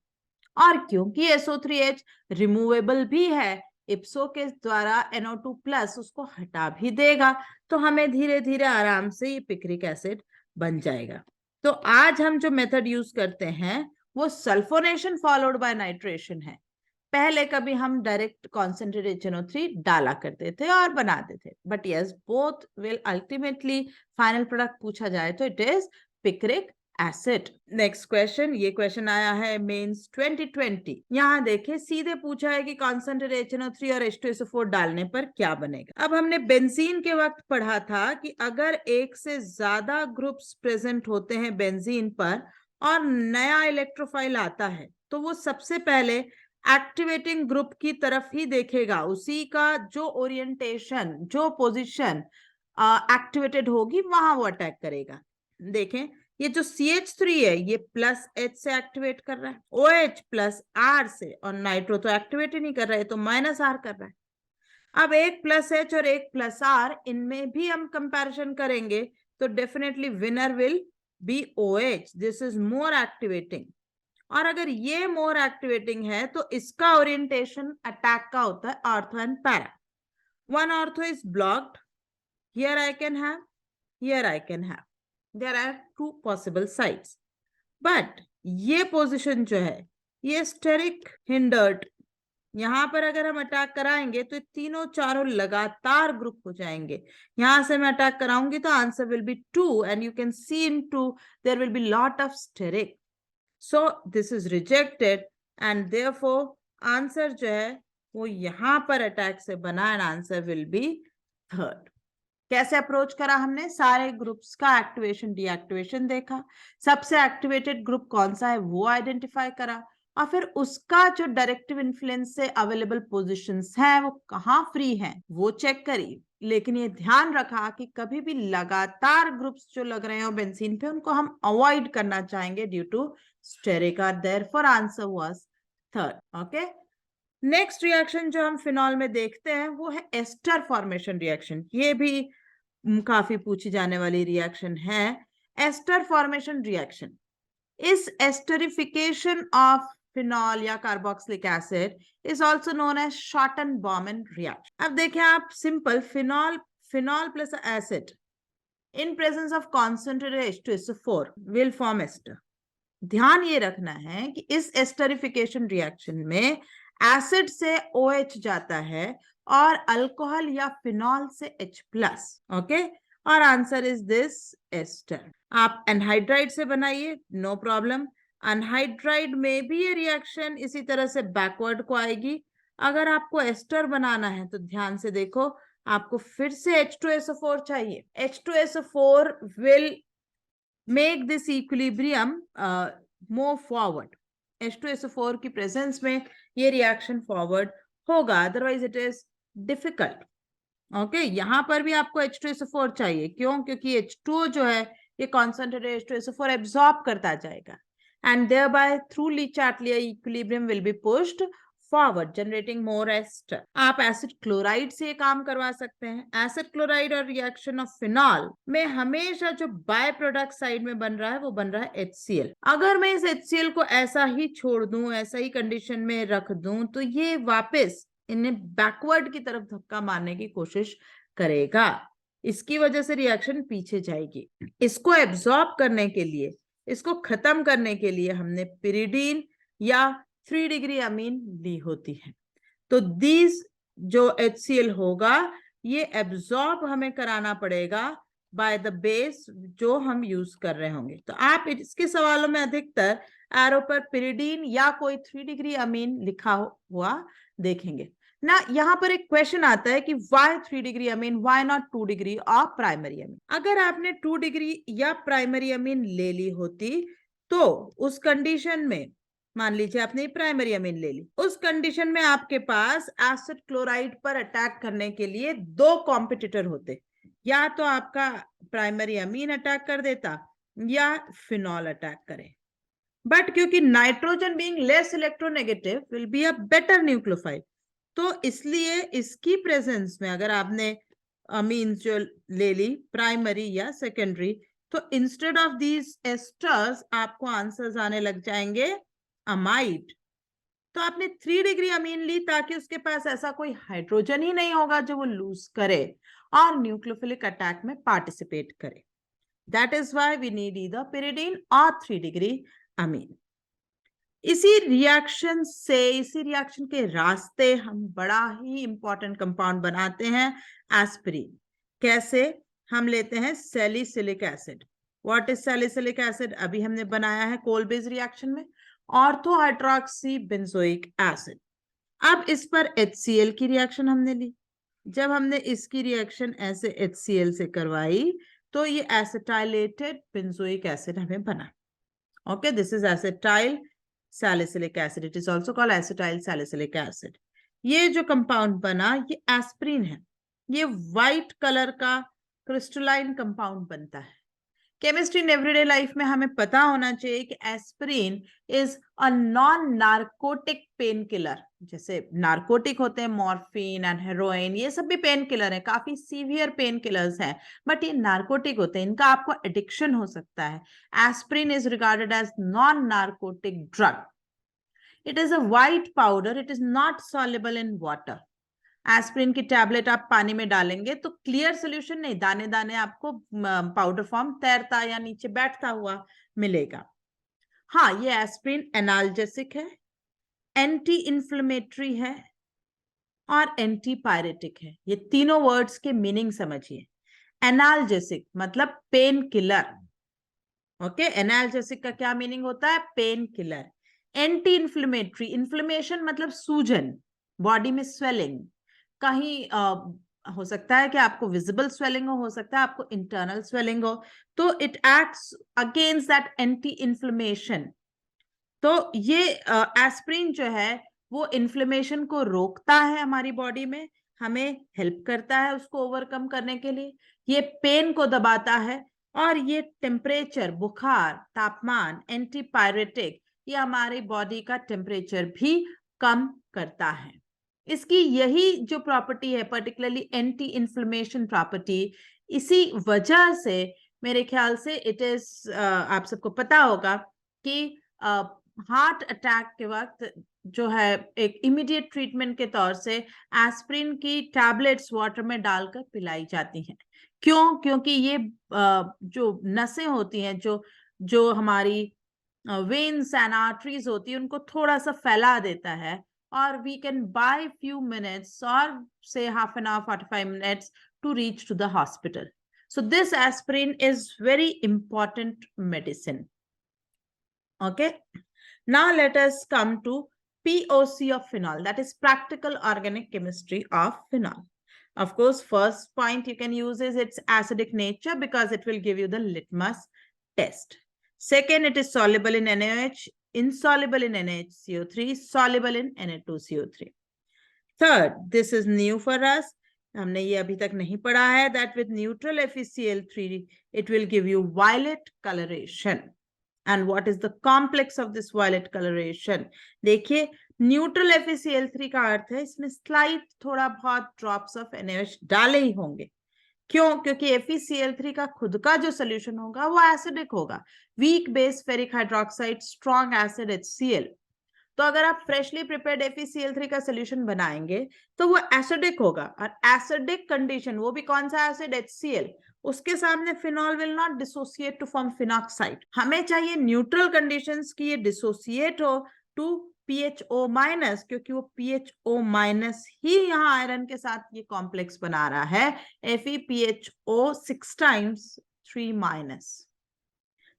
और क्योंकि SO3H रिमूवेबल भी है, इप्सो के द्वारा NO2+ उसको हटा भी देगा, तो हमें धीरे धीरे आराम से ये पिक्रिक एसिड बन जाएगा। तो आज हम जो मेथड यूज करते हैं वो सल्फोनेशन फॉलोड बाय नाइट्रेशन है। पहले कभी हम डायरेक्ट कॉन्सेंट्रेटेड HNO3 डाला करते थे और बनाते थे, but yes both will ultimately final product पूछा जाए तो it is picric acid. Next question, ये क्वेश्चन आया है मेंस 2020। यहाँ देखे सीधे पूछा है कि कॉन्सेंट्रेटेड HNO3 और H2SO4 डालने पर क्या बनेगा। अब हमने बेंजीन के वक्त पढ़ा था कि अगर एक से ज्यादा ग्रुप्स प्रेजेंट होते हैं बेंजीन पर और नया इलेक्ट्रोफाइल आता है, तो वो सबसे पहले एक्टिवेटिंग ग्रुप की तरफ ही देखेगा। उसी का जो ओरिएंटेशन, जो पोजीशन एक्टिवेटेड होगी वहां वो अटैक करेगा। देखें ये जो CH3 है ये +H से एक्टिवेट कर रहा है, OH +R से, और नाइट्रो तो एक्टिवेट ही नहीं कर रहा है, तो -R कर रहा है। अब एक +H और एक +R, इनमें भी हम कंपैरिजन करेंगे तो definitely winner will be OH। This is more activating. और अगर ये मोर एक्टिवेटिंग है तो इसका ओरिएंटेशन अटैक का होता है ortho and para. One ortho is blocked, here I can have, here I can have, there are 2 possible sides. But ये पोजीशन जो है ये स्टेरिक हिंडर्ड, यहां पर अगर हम अटैक कराएंगे तो तीनों चारों लगातार ग्रुप हो जाएंगे। यहां से मैं अटैक कराऊंगी तो answer will be 2 and you can see in 2 there will be lot of steric, so this is rejected and therefore answer जो है वो यहां पर अटैक से बना and answer will B 3rd। कैसे अप्रोच करा हमने, सारे ग्रुप्स का एक्टिवेशन डीएक्टिवेशन देखा, सबसे एक्टिवेटेड ग्रुप कौन सा है वो आइडेंटिफाई करा, और फिर उसका जो डायरेक्टिव इन्फ्लुएंस से अवेलेबल पोजीशंस हैं वो कहाँ फ्री हैं वो चेक करी। लेकिन ये ध्यान रखा कि कभी भी लगातार ग्रुप्स जो लग रहे हो बेंजीन पे उनको हम अवॉइड करना चाहेंगे ड्यू टू स्टेरिक, और therefore answer was 3rd। Okay, next reaction जो हम फिनॉल में देखते हैं वो है एस्टर फॉर्मेशन रिएक्शन। ये भी काफी पूछी जाने वाली रिएक्शन है। Ester formation reaction is esterification of phenol या carboxylic acid is also known as Schotten Baumann reaction. अब देखें आप, simple phenol plus acid in presence of concentrated H2SO4 will form ester. ध्यान ये रखना है कि इस एस्टरिफिकेशन रिएक्शन में एसिड से OH जाता है और अल्कोहल या फिनॉल से H+। ओके, और आंसर इज दिस एस्टर। आप एनहाइड्राइड से बनाइए, नो प्रॉब्लम। एनहाइड्राइड में भी ये रिएक्शन इसी तरह से बैकवर्ड को आएगी। अगर आपको एस्टर बनाना है तो ध्यान से देखो, आपको फिर से H2SO4 चाहिए। H2SO4 will make this equilibrium move forward। H2SO4 की प्रेजेंस में ये रिएक्शन फॉरवर्ड होगा, otherwise it is difficult. Okay, यहां पर भी आपको H2SO4 चाहिए, क्यों? क्योंकि H2O जो है ये कॉन्सेंट्रेटेड H2SO4 एब्सॉर्ब करता जाएगा and thereby through Le Chatelier equilibrium will be pushed forward generating more ester. आप एसिड क्लोराइड से काम करवा सकते हैं। एसिड क्लोराइड और रिएक्शन ऑफ फिनॉल में हमेशा जो बाय प्रोडक्ट साइड में बन रहा है वो बन रहा है HCl। अगर मैं इस HCl को ऐसा ही छोड़ दूं, ऐसा ही कंडीशन में रख दूं, तो ये वापस इन्हें बैकवर्ड की तरफ धक्का मारने की कोशिश करेगा। इसकी वजह से रिएक्शन पीछे जाएगी। इसको एब्सॉर्ब करने के लिए, इसको खत्म करने के लिए हमने पिरिडीन या 3 डिग्री अमीन ली होती है। तो दिस जो HCl होगा ये एब्जॉर्ब हमें कराना पड़ेगा बाय द बेस जो हम यूज कर रहे होंगे। तो आप इसके सवालों में अधिकतर एरो पर पिरिडीन या कोई 3 डिग्री अमीन लिखा हुआ देखेंगे ना। यहाँ पर एक क्वेश्चन आता है कि why 3 degree amine, why not 2 degree of primary amine. अगर आपने 2 डिग्री या प्राइमरी अमीन ले ली होती तो उस कंडीशन में, मान लीजिए आपने प्राइमरी अमीन ले ली, उस कंडीशन में आपके पास एसिड क्लोराइड पर अटैक करने के लिए 2 कॉम्पिटिटर होते, या तो आपका प्राइमरी अमीन अटैक कर देता या फिनॉल अटैक करे। बट क्योंकि nitrogen being less electronegative will be a better nucleophile, तो इसलिए इसकी प्रेजेंस में अगर आपने अमीन्स जो ले ली प्राइमरी या सेकेंडरी, तो इंस्टेड ऑफ दीज एस्टर्स आपको आंसर्स आने लग जाएंगे अमाइड। तो आपने 3 डिग्री अमीन ली ताकि उसके पास ऐसा कोई हाइड्रोजन ही नहीं होगा जो वो लूज करे और न्यूक्लियोफिलिक अटैक में पार्टिसिपेट करे। That is why we need either pyridine और 3 डिग्री अमीन। इसी रिएक्शन से, इसी रिएक्शन के रास्ते हम बड़ा ही इंपॉर्टेंट कंपाउंड बनाते हैं एस्पिरिन। कैसे? हम लेते हैं salicylic acid. What is salicylic acid? अभी हमने बनाया है कोल-बेस रिएक्शन में, ऑर्थो हाइड्रोक्सी बेंजोइक एसिड। अब इस पर HCl की रिएक्शन हमने ली। जब हमने इसकी रिएक्शन ऐसे HCl से करवाई तो ये एसिटाइलेटेड बेंजोइक एसिड हमें बना। Okay, this is acetyl salicylic acid, it is also called acetyl salicylic acid. ये जो कंपाउंड बना ये एस्पिरिन है। ये व्हाइट कलर का क्रिस्टलाइन कंपाउंड बनता है। केमिस्ट्री इन एवरीडे लाइफ में हमें पता होना चाहिए कि aspirin is a non narcotic pain killer. जैसे नार्कोटिक होते हैं मॉर्फिन एंड हेरोइन, ये सब भी पेन किलर है, काफी सीवियर पेन किलर्स हैं, बट ये नार्कोटिक होते हैं, इनका आपको एडिक्शन हो सकता है। Aspirin is regarded as non narcotic drug. It is a white powder, it is not soluble in water. Aspirin की टैबलेट आप पानी में डालेंगे तो क्लियर सोल्यूशन नहीं, दाने दाने आपको पाउडर फॉर्म तैरता या नीचे बैठता हुआ मिलेगा। हाँ, ये एस्पिरिन एनाल्जेसिक है, एंटी इंफ्लेमेटरी है और एंटी पायरेटिक है। ये तीनों वर्ड्स के मीनिंग समझिए। एनाल्जेसिक मतलब पेन किलर। ओके, एनाल्जेसिक का क्या मीनिंग होता है? Pain killer. Anti inflammatory, inflammation मतलब सूजन, बॉडी में स्वेलिंग, कहीं हो सकता है कि आपको विजिबल स्वेलिंग हो सकता है आपको इंटरनल स्वेलिंग हो, तो it acts against that anti inflammation. तो ये एस्पिरिन जो है वो इन्फ्लेमेशन को रोकता है हमारी बॉडी में, हमें हेल्प करता है उसको ओवरकम करने के लिए। ये पेन को दबाता है और ये टेम्परेचर, बुखार, तापमान, एंटीपायरेटिक, ये हमारी बॉडी का टेम्परेचर भी कम करता है। इसकी यही जो प्रॉपर्टी है, पर्टिकुलरली एंटी इन्फ्लेमेशन प्रॉपर्टी, इसी वजह से मेरे ख्याल से इट इज, आप सबको पता होगा कि हार्ट अटैक के वक्त जो है एक इमीडिएट ट्रीटमेंट के तौर से एस्पिरिन की टैबलेट्स वाटर में डालकर पिलाई जाती हैं। क्यों? क्योंकि ये जो नसें होती हैं, जो जो हमारी वेन्स एंड आर्टरीज होती है, उनको थोड़ा सा फैला देता है और we can by few minutes और say half an hour 45 minutes to reach to the hospital. So this aspirin is very important medicine. Okay, now let us come to POC of phenol, that is practical organic chemistry of phenol. Of course, first point you can use is its acidic nature because it will give you the litmus test. Second, it is soluble in NaOH, insoluble in NaHCO3, soluble in Na2CO3. Third, this is new for us, हमने ये अभी तक नहीं पढ़ा है, that with neutral FeCl3 it will give you violet coloration. And what is the complex of this violet coloration? देखिए, neutral FeCl3 का अर्थ है इसमें स्लाइट थोड़ा बहुत ड्रॉप्स ऑफ NaOH डाले ही होंगे। क्यों? क्योंकि FeCl3 का खुद का जो सोल्यूशन होगा वो एसिडिक होगा, weak base ferric hydroxide, strong acid HCl। तो अगर आप फ्रेशली प्रिपेयर्ड FeCl3 का सोल्यूशन बनाएंगे तो वो एसिडिक होगा, और एसिडिक कंडीशन, वो भी कौन सा एसिड? HCl, उसके सामने phenol will not dissociate to form phenoxide. हमें चाहिए न्यूट्रल कंडीशंस की ये डिसोसिएट हो टू PHO माइनस, क्योंकि वो PHO माइनस ही यहाँ आयरन के साथ ये कॉम्प्लेक्स बना रहा है, FePHO 6 times 3 minus.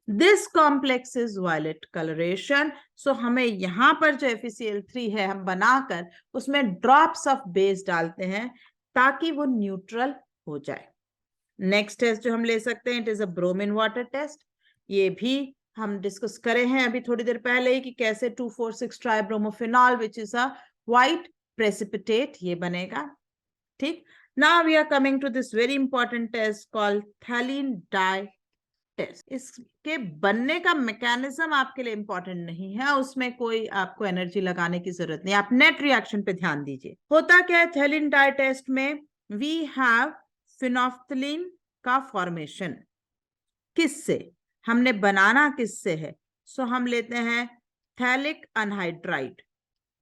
This complex is violet coloration. So हमें यहाँ पर जो FeCl3 है हम बनाकर उसमें ड्रॉप्स ऑफ बेस डालते हैं ताकि वो न्यूट्रल हो जाए. नेक्स्ट टेस्ट जो हम ले सकते हैं, it is a bromine water test. ये भी हम डिस्कस करे हैं अभी थोड़ी देर पहले ही कि कैसे 2,4,6 tribromophenol which is a white precipitate ये बनेगा. ठीक. Now we are coming to this very important test called phthalein dye test. इसके बनने का मैकेनिज्म आपके लिए इंपॉर्टेंट नहीं है, उसमें कोई आपको एनर्जी लगाने की जरूरत नहीं, आप नेट रिएक्शन पे ध्यान दीजिए. होता क्या है थैलीन डाई टेस्ट में, वी हैव फिनोफ्थलीन का फॉर्मेशन. किससे हमने बनाना किससे है? सो हम लेते हैं थैलिक अनहाइड्राइड.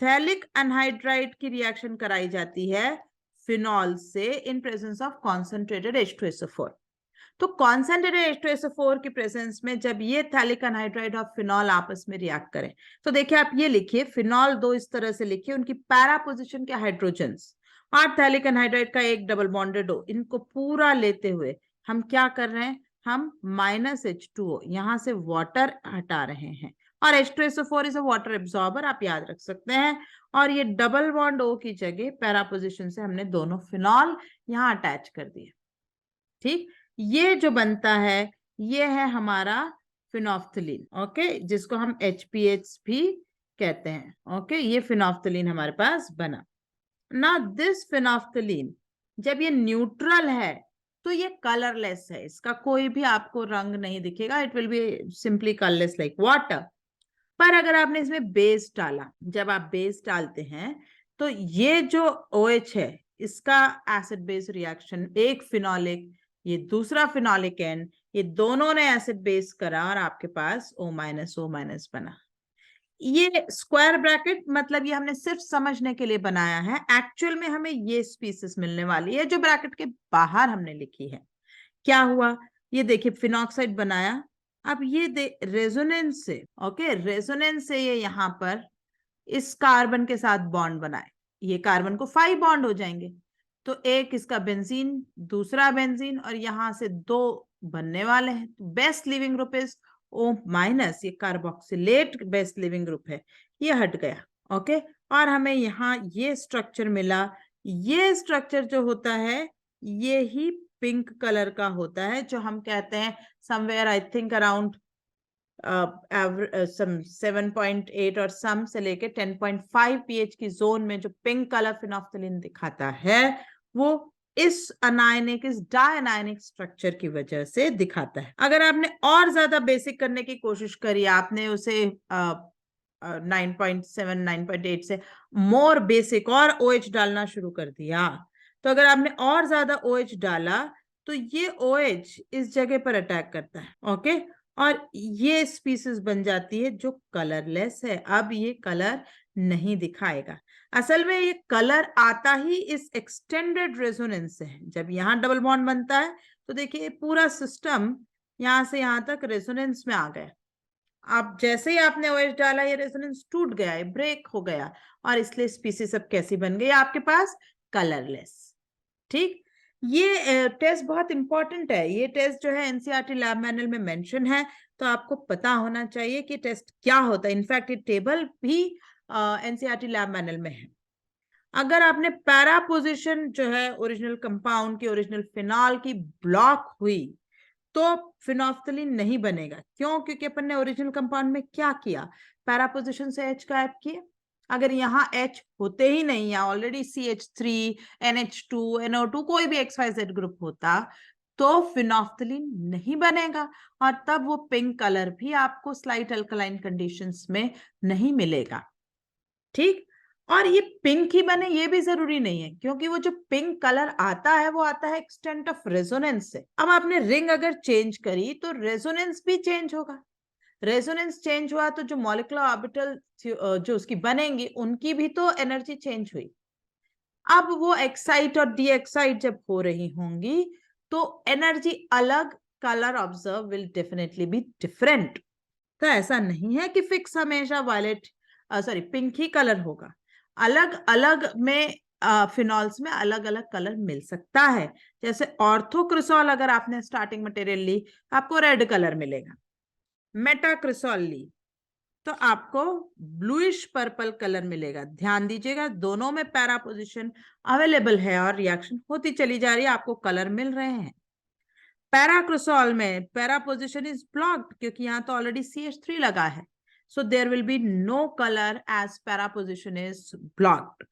थैलिक अनहाइड्राइड की रिएक्शन कराई जाती है फिनॉल से इन प्रेजेंस ऑफ कॉन्सेंट्रेटेड H2SO4. तो कॉन्सेंट्रेटेड H2SO4 की प्रेजेंस में जब ये थैलिक अनहाइड्राइड और फिनॉल आपस में रिएक्ट करें, तो देखिए आप ये लिखिए, फिनॉल दो इस तरह से लिखिए, उनकी पैरा पोजीशन के हाइड्रोजन्स और थैलिक अनहाइड्राइड का एक डबल बॉन्डेड हो, इनको पूरा लेते हुए हम क्या कर रहे हैं, हम -H2O यहां से वाटर हटा रहे हैं. और H2SO4 is a water absorber, आप याद रख सकते हैं. और ये डबल बॉन्ड O की जगह पैरा पोजीशन से हमने दोनों फिनॉल यहां अटैच कर दिए. ठीक. ये जो बनता है ये है हमारा फिनोफ्थलीन. ओके, जिसको हम HPH भी कहते हैं. ओके, ये फिनोफ्थलीन हमारे पास बना. ना दिस फिनोफ्थलीन जब ये न्यूट्रल है तो ये कलरलेस है, इसका कोई भी आपको रंग नहीं दिखेगा, it will be simply colourless like water. पर अगर आपने इसमें बेस डाला, जब आप बेस डालते हैं तो ये जो OH है इसका एसिड बेस रिएक्शन, एक फिनोलिक ये दूसरा फिनोलिक एंड, ये दोनों ने एसिड बेस करा और आपके पास O- O- बना. ये स्क्वायर ब्रैकेट मतलब ये हमने सिर्फ समझने के लिए बनाया है, एक्चुअल में हमें ये स्पीसीज मिलने वाली है जो ब्रैकेट के बाहर हमने लिखी है. क्या हुआ, ये देखिए फिनॉक्साइड बनाया, अब ये रेजोनेंस से, ओके, रेजोनेंस से ये यहाँ पर इस कार्बन के साथ बॉन्ड बनाए, ये कार्बन को 5 बॉन्ड हो जाएंगे. तो एक इसका बेंजीन, दूसरा बेंजीन, और यहां से 2 बनने वाले हैं. Best leaving group is O-, ये कार्बोक्सिलेट बेस्ट लिविंग ग्रुप है, ये हट गया. ओके, और हमें यहाँ ये स्ट्रक्चर मिला. ये स्ट्रक्चर जो होता है ये ही पिंक कलर का होता है, जो हम कहते हैं समवेयर आई थिंक अराउंड 7.8 और सम से लेके 10.5 pH की जोन में जो पिंक कलर फिनोफ्थलीन दिखाता है वो इस अनायनिक, इस डायनायनिक स्ट्रक्चर की वजह से दिखाता है. अगर आपने और ज्यादा बेसिक करने की कोशिश करी, आपने उसे 9.7 9.8 से मोर बेसिक और OH डालना शुरू कर दिया, तो अगर आपने और ज्यादा OH डाला तो ये OH इस जगह पर अटैक करता है. ओके, और ये स्पीसीज बन जाती है जो कलरलेस है. अब ये कलर नहीं दिखाएगा. असल में ये कलर आता ही इस एक्सटेंडेड रेजोनेंस से है. जब यहाँ डबल बॉन्ड बनता है तो देखिए पूरा सिस्टम यहां से यहां तक रेजोनेंस में आ गया. अब जैसे ही आपने OH डाला ये रेजोनेंस टूट गया है, ब्रेक हो गया, और इसलिए स्पीसीज अब कैसी बन गई आपके पास, कलरलेस. ठीक. ये टेस्ट बहुत इंपॉर्टेंट है. ये टेस्ट जो है एनसीईआरटी लैब मैनुअल में मेंशन है, तो आपको पता होना चाहिए कि टेस्ट क्या होता है. इनफैक्ट ये टेबल भी एनसीईआरटी लैब मैनुअल में है. अगर आपने पैरा पोजीशन जो है ओरिजिनल कंपाउंड की, ओरिजिनल फिनॉल की ब्लॉक हुई तो फिनोफ्थलीन नहीं बनेगा. क्यों? क्योंकि अपन ने ओरिजिनल कंपाउंड में क्या किया, पैरा पोजीशन से H गायब किए. अगर यहाँ H होते ही नहीं, या ऑलरेडी CH3 NH2 NO2 कोई भी XYZ ग्रुप होता तो फिनोफ्थलीन नहीं बनेगा, और तब वो पिंक कलर भी आपको स्लाइट अल्कलाइन कंडीशंस में नहीं मिलेगा. ठीक. और ये पिंक ही बने ये भी जरूरी नहीं है, क्योंकि वो जो पिंक कलर आता है वो आता है एक्सटेंट ऑफ रेजोनेंस से. अब आपने रिंग अगर चेंज करी तो रेजोनेंस भी चेंज होगा. रेजोनेंस चेंज हुआ तो जो मॉलिक्यूलर ऑर्बिटल जो उसकी बनेंगी उनकी भी तो एनर्जी चेंज हुई. अब वो एक्साइट और डी एक्साइट जब हो रही होंगी तो एनर्जी अलग, colour observe will definitely be different. तो ऐसा नहीं है कि फिक्स हमेशा वायलेट सॉरी पिंक ही कलर होगा। अलग अलग में फिनॉल्स में अलग अलग कलर मिल सकता है। जैसे ऑर्थोक्रिसॉल अगर आपने स्टार्टिंग मटेरियल ली आपको रेड कलर मिलेगा, मेटाक्रिसॉल ली तो आपको ब्लूइश पर्पल कलर मिलेगा। ध्यान दीजिएगा दोनों में पैरा पोजिशन अवेलेबल है और रिएक्शन होती चली जा रही है, आपको कलर मिल रहे हैं। पैराक्रिसॉल में पैरा पोजिशन इज ब्लॉक्ड क्योंकि यहाँ तो ऑलरेडी CH3 लगा है, so there will be no color as para position is blocked.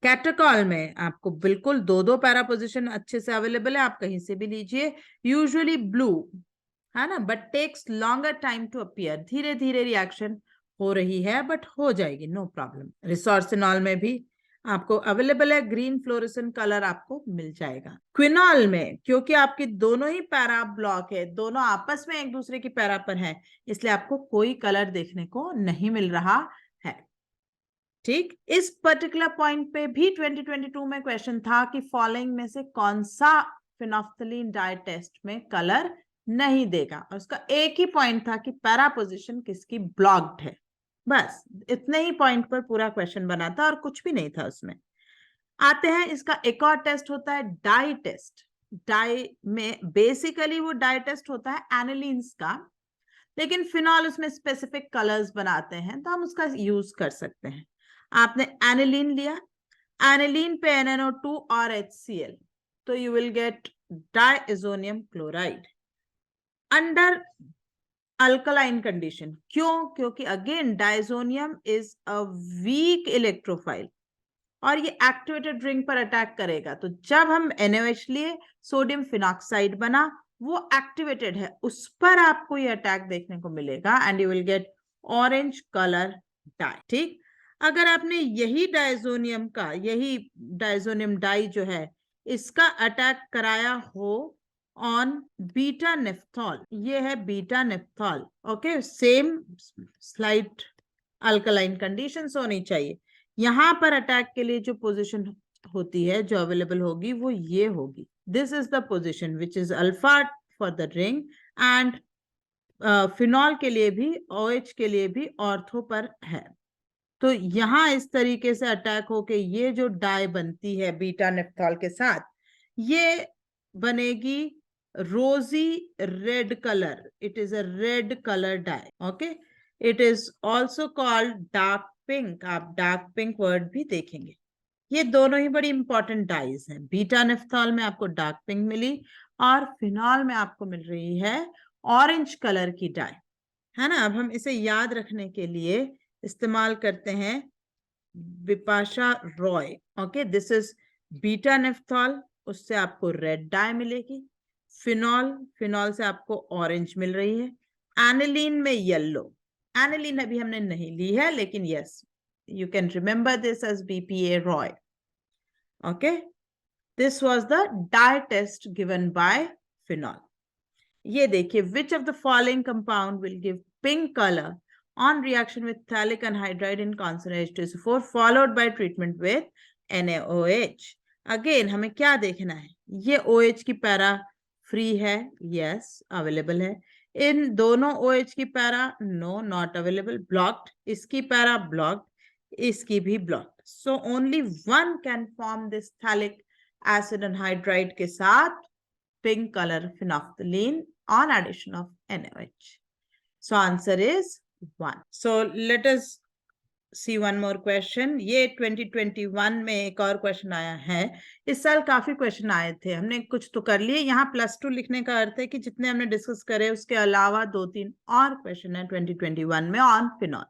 कैटरकॉल में आपको बिल्कुल दो पैरा पोजिशन अच्छे से अवेलेबल है, आप कहीं से भी लीजिए, यूजुअली ब्लू है ना, but takes longer time to appear, धीरे धीरे रिएक्शन हो रही है बट हो जाएगी, नो प्रॉब्लम। रिसोर्सिनॉल में भी आपको अवेलेबल है, ग्रीन फ्लोरेसेंट कलर आपको मिल जाएगा। क्विनॉल में क्योंकि आपकी दोनों ही पैरा ब्लॉक है, दोनों आपस में एक दूसरे की पैरा पर है, इसलिए आपको कोई कलर देखने को नहीं मिल रहा है। ठीक, इस पर्टिकुलर पॉइंट पे भी 2022 में क्वेश्चन था कि फॉलोइंग में से कौन सा फिनोफ्थलीन डाई टेस्ट में कलर नहीं देगा, और उसका एक ही पॉइंट था कि पैरा पोजिशन किसकी ब्लॉक्ड है। बस इतने ही पॉइंट पर पूरा क्वेश्चन बना था और कुछ भी नहीं था उसमें। आते हैं, इसका एक और टेस्ट होता है डाई टेस्ट। डाई में बेसिकली वो डाई टेस्ट होता है एनिलीन्स का, लेकिन फिनॉल उसमें स्पेसिफिक कलर्स बनाते हैं तो हम उसका यूज कर सकते हैं। आपने एनिलीन लिया, एनिलीन पे NNO2 और HCl, तो यू विल गेट diazonium chloride under alkaline condition. क्यों? क्योंकि again diazonium is a weak electrophile और ये एक्टिवेटेड रिंग पर अटैक करेगा, तो जब हम NaOH लिए सोडियम फिनॉक्साइड बना, वो एक्टिवेटेड है, उस पर आपको ये अटैक देखने को मिलेगा and you will get orange colour dye. ठीक, अगर आपने यही डाइजोनियम डाई जो है इसका अटैक कराया हो ऑन बीटा नेफ्थॉल, ये है beta naphthol, okay, same slight alkaline conditions होनी चाहिए। यहां पर अटैक के लिए जो पोजीशन होती है जो अवेलेबल होगी वो ये होगी, this is the position which is alpha for the ring and phenol के लिए भी, OH के लिए भी ऑर्थो पर है। तो यहां इस तरीके से अटैक होके ये जो डाई बनती है बीटा नेफ्थॉल के साथ, ये बनेगी rosy red colour, it is a red colour dye, okay. It is also called dark pink, आप डार्क पिंक वर्ड भी देखेंगे। ये दोनों ही बड़ी इंपॉर्टेंट डाइज हैं, बीटा नेफ्थॉल में आपको डार्क पिंक मिली और फिनॉल में आपको मिल रही है ऑरेंज कलर की डाई, है ना। अब हम इसे याद रखने के लिए इस्तेमाल करते हैं Vipasha Roy, okay, this is beta naphthol, उससे आपको रेड डाई मिलेगी। फिनॉल से आपको ऑरेंज मिल रही है। एनिलीन में येलो, एनिलीन अभी हमने नहीं ली है लेकिन yes you can remember this as BPA Roy, okay. This was the dye test given by phenol. ये देखिए, which of the following compound will give pink color on reaction with phthalic anhydride in concentration H2SO4 followed by treatment with NaOH? Again हमें क्या देखना है, ये OH की para free है, yes available है। इन दोनों OH की para no not available, blocked, इसकी पैरा ब्लॉक्ड, इसकी भी blocked, so only one can form this phthalic acid anhydride के साथ pink color phenolphthalein on addition of NaOH. So answer is 1. So let us see one more question. ये 2021 में एक और question आया है। इस साल काफी क्वेश्चन आए थे, हमने कुछ तो कर लिए। यहाँ +2 लिखने का अर्थ है कि जितने हमने डिस्कस करे उसके अलावा 2-3 और क्वेश्चन है 2021 में ऑन फिनॉल।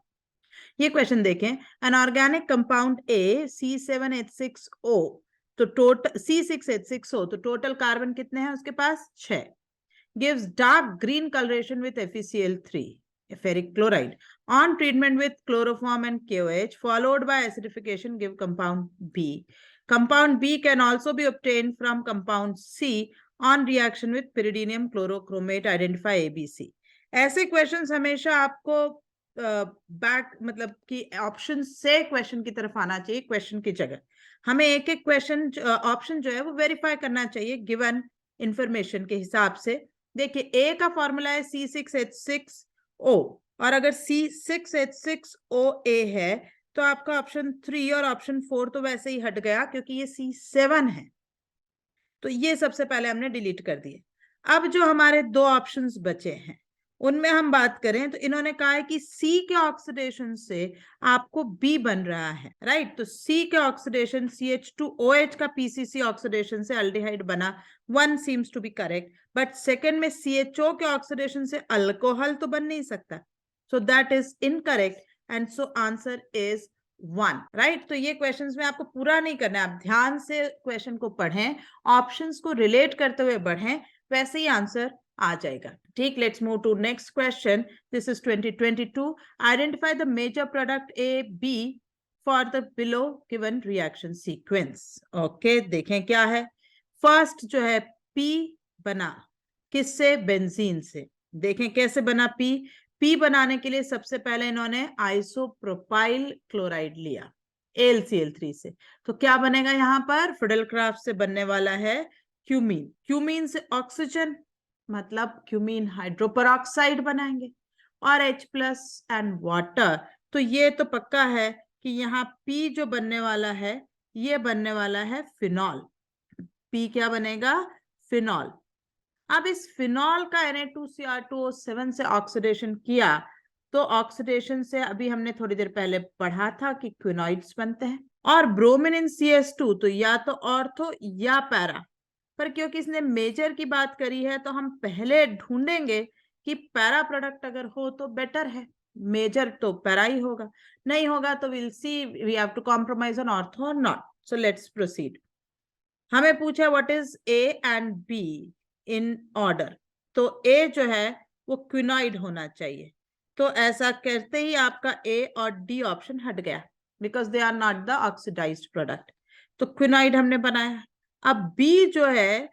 ये क्वेश्चन देखें, an organic compound A C7H6O, तो टोटल C6H6O, तो टोटल कार्बन कितने हैं उसके पास? 6, gives dark green coloration with FeCl3 ferric chloride on treatment with chloroform and KOH followed by acidification give compound B. Compound B can also be obtained from compound C on reaction with pyridinium chlorochromate, identify ABC. ऐसे questions हमेशा आपको back मतलब कि option से question की तरफ आना चाहिए, क्वेश्चन की जगह हमें एक एक क्वेश्चन ऑप्शन जो है वो वेरीफाई करना चाहिए गिवन इंफॉर्मेशन के हिसाब से। देखिए, ए का फॉर्मूला है C6H6O, और अगर C6H6OA है तो आपका ऑप्शन 3 और ऑप्शन 4 तो वैसे ही हट गया क्योंकि ये C7 है, तो ये सबसे पहले हमने डिलीट कर दिए। अब जो हमारे दो ऑप्शंस बचे हैं उनमें हम बात करें तो इन्होंने कहा है कि C के ऑक्सीडेशन से आपको B बन रहा है, राइट। तो C के ऑक्सीडेशन CH2OH का PCC ऑक्सीडेशन से अल्डिहाइड बना, 1 seems to be correct, but second में CHO के ऑक्सीडेशन से अल्कोहल तो बन नहीं सकता, so that is incorrect and so answer is 1, right. तो ये क्वेश्चंस में आपको पूरा नहीं करना है, आप ध्यान से क्वेश्चन को पढ़ें, ऑप्शंस को रिलेट करते हुए बढ़ें, वैसे ही आंसर आ जाएगा। ठीक, let's move to next question. This is 2022। Identify the major product A B for the below given reaction sequence. Okay, देखें क्या है। फर्स्ट जो है पी बना किससे? बेंजीन से। देखें कैसे बना पी। पी बनाने के लिए सबसे पहले इन्होंने आइसोप्रोपाइल क्लोराइड लिया AlCl3 से, तो क्या बनेगा यहां पर? फिडेलक्राफ्ट से बनने वाला है क्यूमीन। क्यूमीन से ऑक्सीजन, मतलब क्यूमीन हाइड्रोपरऑक्साइड बनाएंगे, और H+ एंड वाटर। तो ये तो पक्का है कि यहाँ P जो बनने वाला है ये बनने वाला है फिनॉल। P क्या बनेगा? फिनॉल। अब इस फिनॉल का Na2Cr2O7 से ऑक्सीडेशन किया तो ऑक्सीडेशन से अभी हमने थोड़ी देर पहले पढ़ा था कि क्विनोइड्स बनते हैं, और ब्रोमीन इन CS2 तो या तो ऑर्थो या पैरा, पर क्योंकि इसने मेजर की बात करी है तो हम पहले ढूंढेंगे कि पैरा प्रोडक्ट अगर हो तो बेटर है, मेजर तो पैरा ही होगा, नहीं होगा तो will see we have to compromise on ortho और नॉट। So let's proceed. हमें पूछा what is A and B in order, तो ए जो है वो क्विनोइड होना चाहिए, तो ऐसा करते ही आपका ए और डी ऑप्शन हट गया because they are not the oxidised product, तो क्विनोइड हमने बनाया। अब बी जो है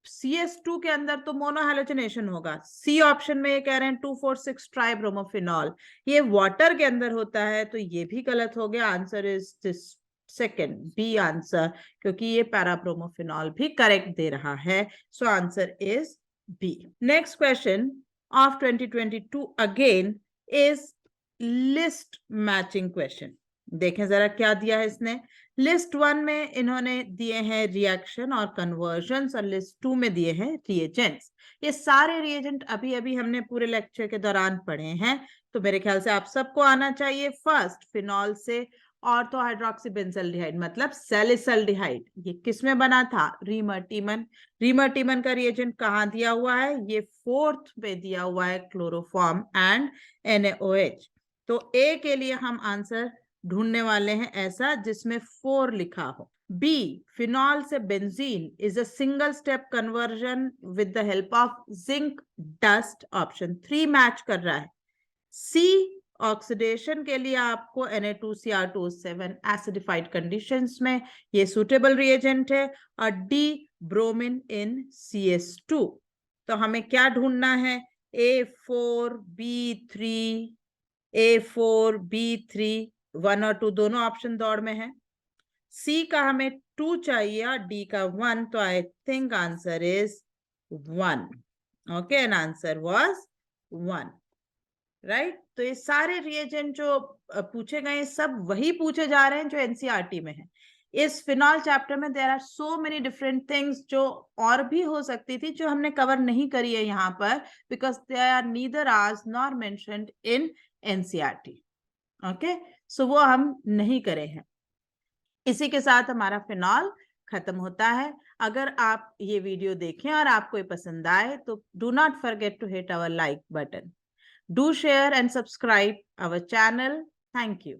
CS2 के अंदर तो मोनोहैलोजनेशन होगा, सी ऑप्शन में ये कह रहे हैं 2,4,6 ट्राइब्रोमोफिनॉल, ये वाटर के अंदर होता है, तो ये भी गलत हो गया। Answer is this second B answer, क्योंकि ये पैराब्रोमोफिनॉल भी करेक्ट दे रहा है, so answer is B. Next question of 2022 again is list matching question. देखें जरा क्या दिया है इसने। लिस्ट 1 में इन्होंने दिए हैं रिएक्शन और कन्वर्जन्स, और लिस्ट 2 में दिए हैं रिएजेंट्स। ये सारे रिएजेंट अभी अभी हमने पूरे लेक्चर के दौरान पढ़े हैं, तो मेरे ख्याल से आप सबको आना चाहिए। फर्स्ट फिनॉल से ऑर्थो हाइड्रोक्सीबेंजल्डिहाइड मतलब सैलिसल्डिहाइड, ये किसमें बना था? रीमर्टीमन। रीमर्टीमन का रिएजेंट कहाँ दिया हुआ है? ये 4th पे दिया हुआ है, क्लोरोफॉर्म एंड NaOH। तो ए के लिए हम आंसर ढूंढने वाले हैं ऐसा जिसमें 4 लिखा हो। बी फिनॉल से benzene is a single step conversion with the help of zinc dust, option 3 match कर रहा है। सी ऑक्सीडेशन के लिए आपको Na2Cr2O7 एसिडिफाइड कंडीशंस में ये सुटेबल रिएजेंट है, और डी ब्रोमीन इन CS2। तो हमें क्या ढूंढना है? A4B3, A4B3, 1 और 2 दोनों ऑप्शन दौड़ में है। सी का हमें 2 चाहिए और डी का 1, तो I think answer is 1। Okay, and answer was 1, right. तो ये सारे रिएजेंट जो पूछे गए सब वही पूछे जा रहे हैं जो एनसीईआरटी में है। इस फिनॉल चैप्टर में there are so many different things जो और भी हो सकती थी, जो हमने कवर नहीं करी है यहाँ पर, बिकॉज दे आर नीदर आज nor mentioned in NCERT. Okay, so वो हम नहीं करे हैं। इसी के साथ हमारा फिनॉल खत्म होता है। अगर आप ये वीडियो देखें और आपको ये पसंद आए तो do not forget to hit our like button. Do share and subscribe our channel. Thank you.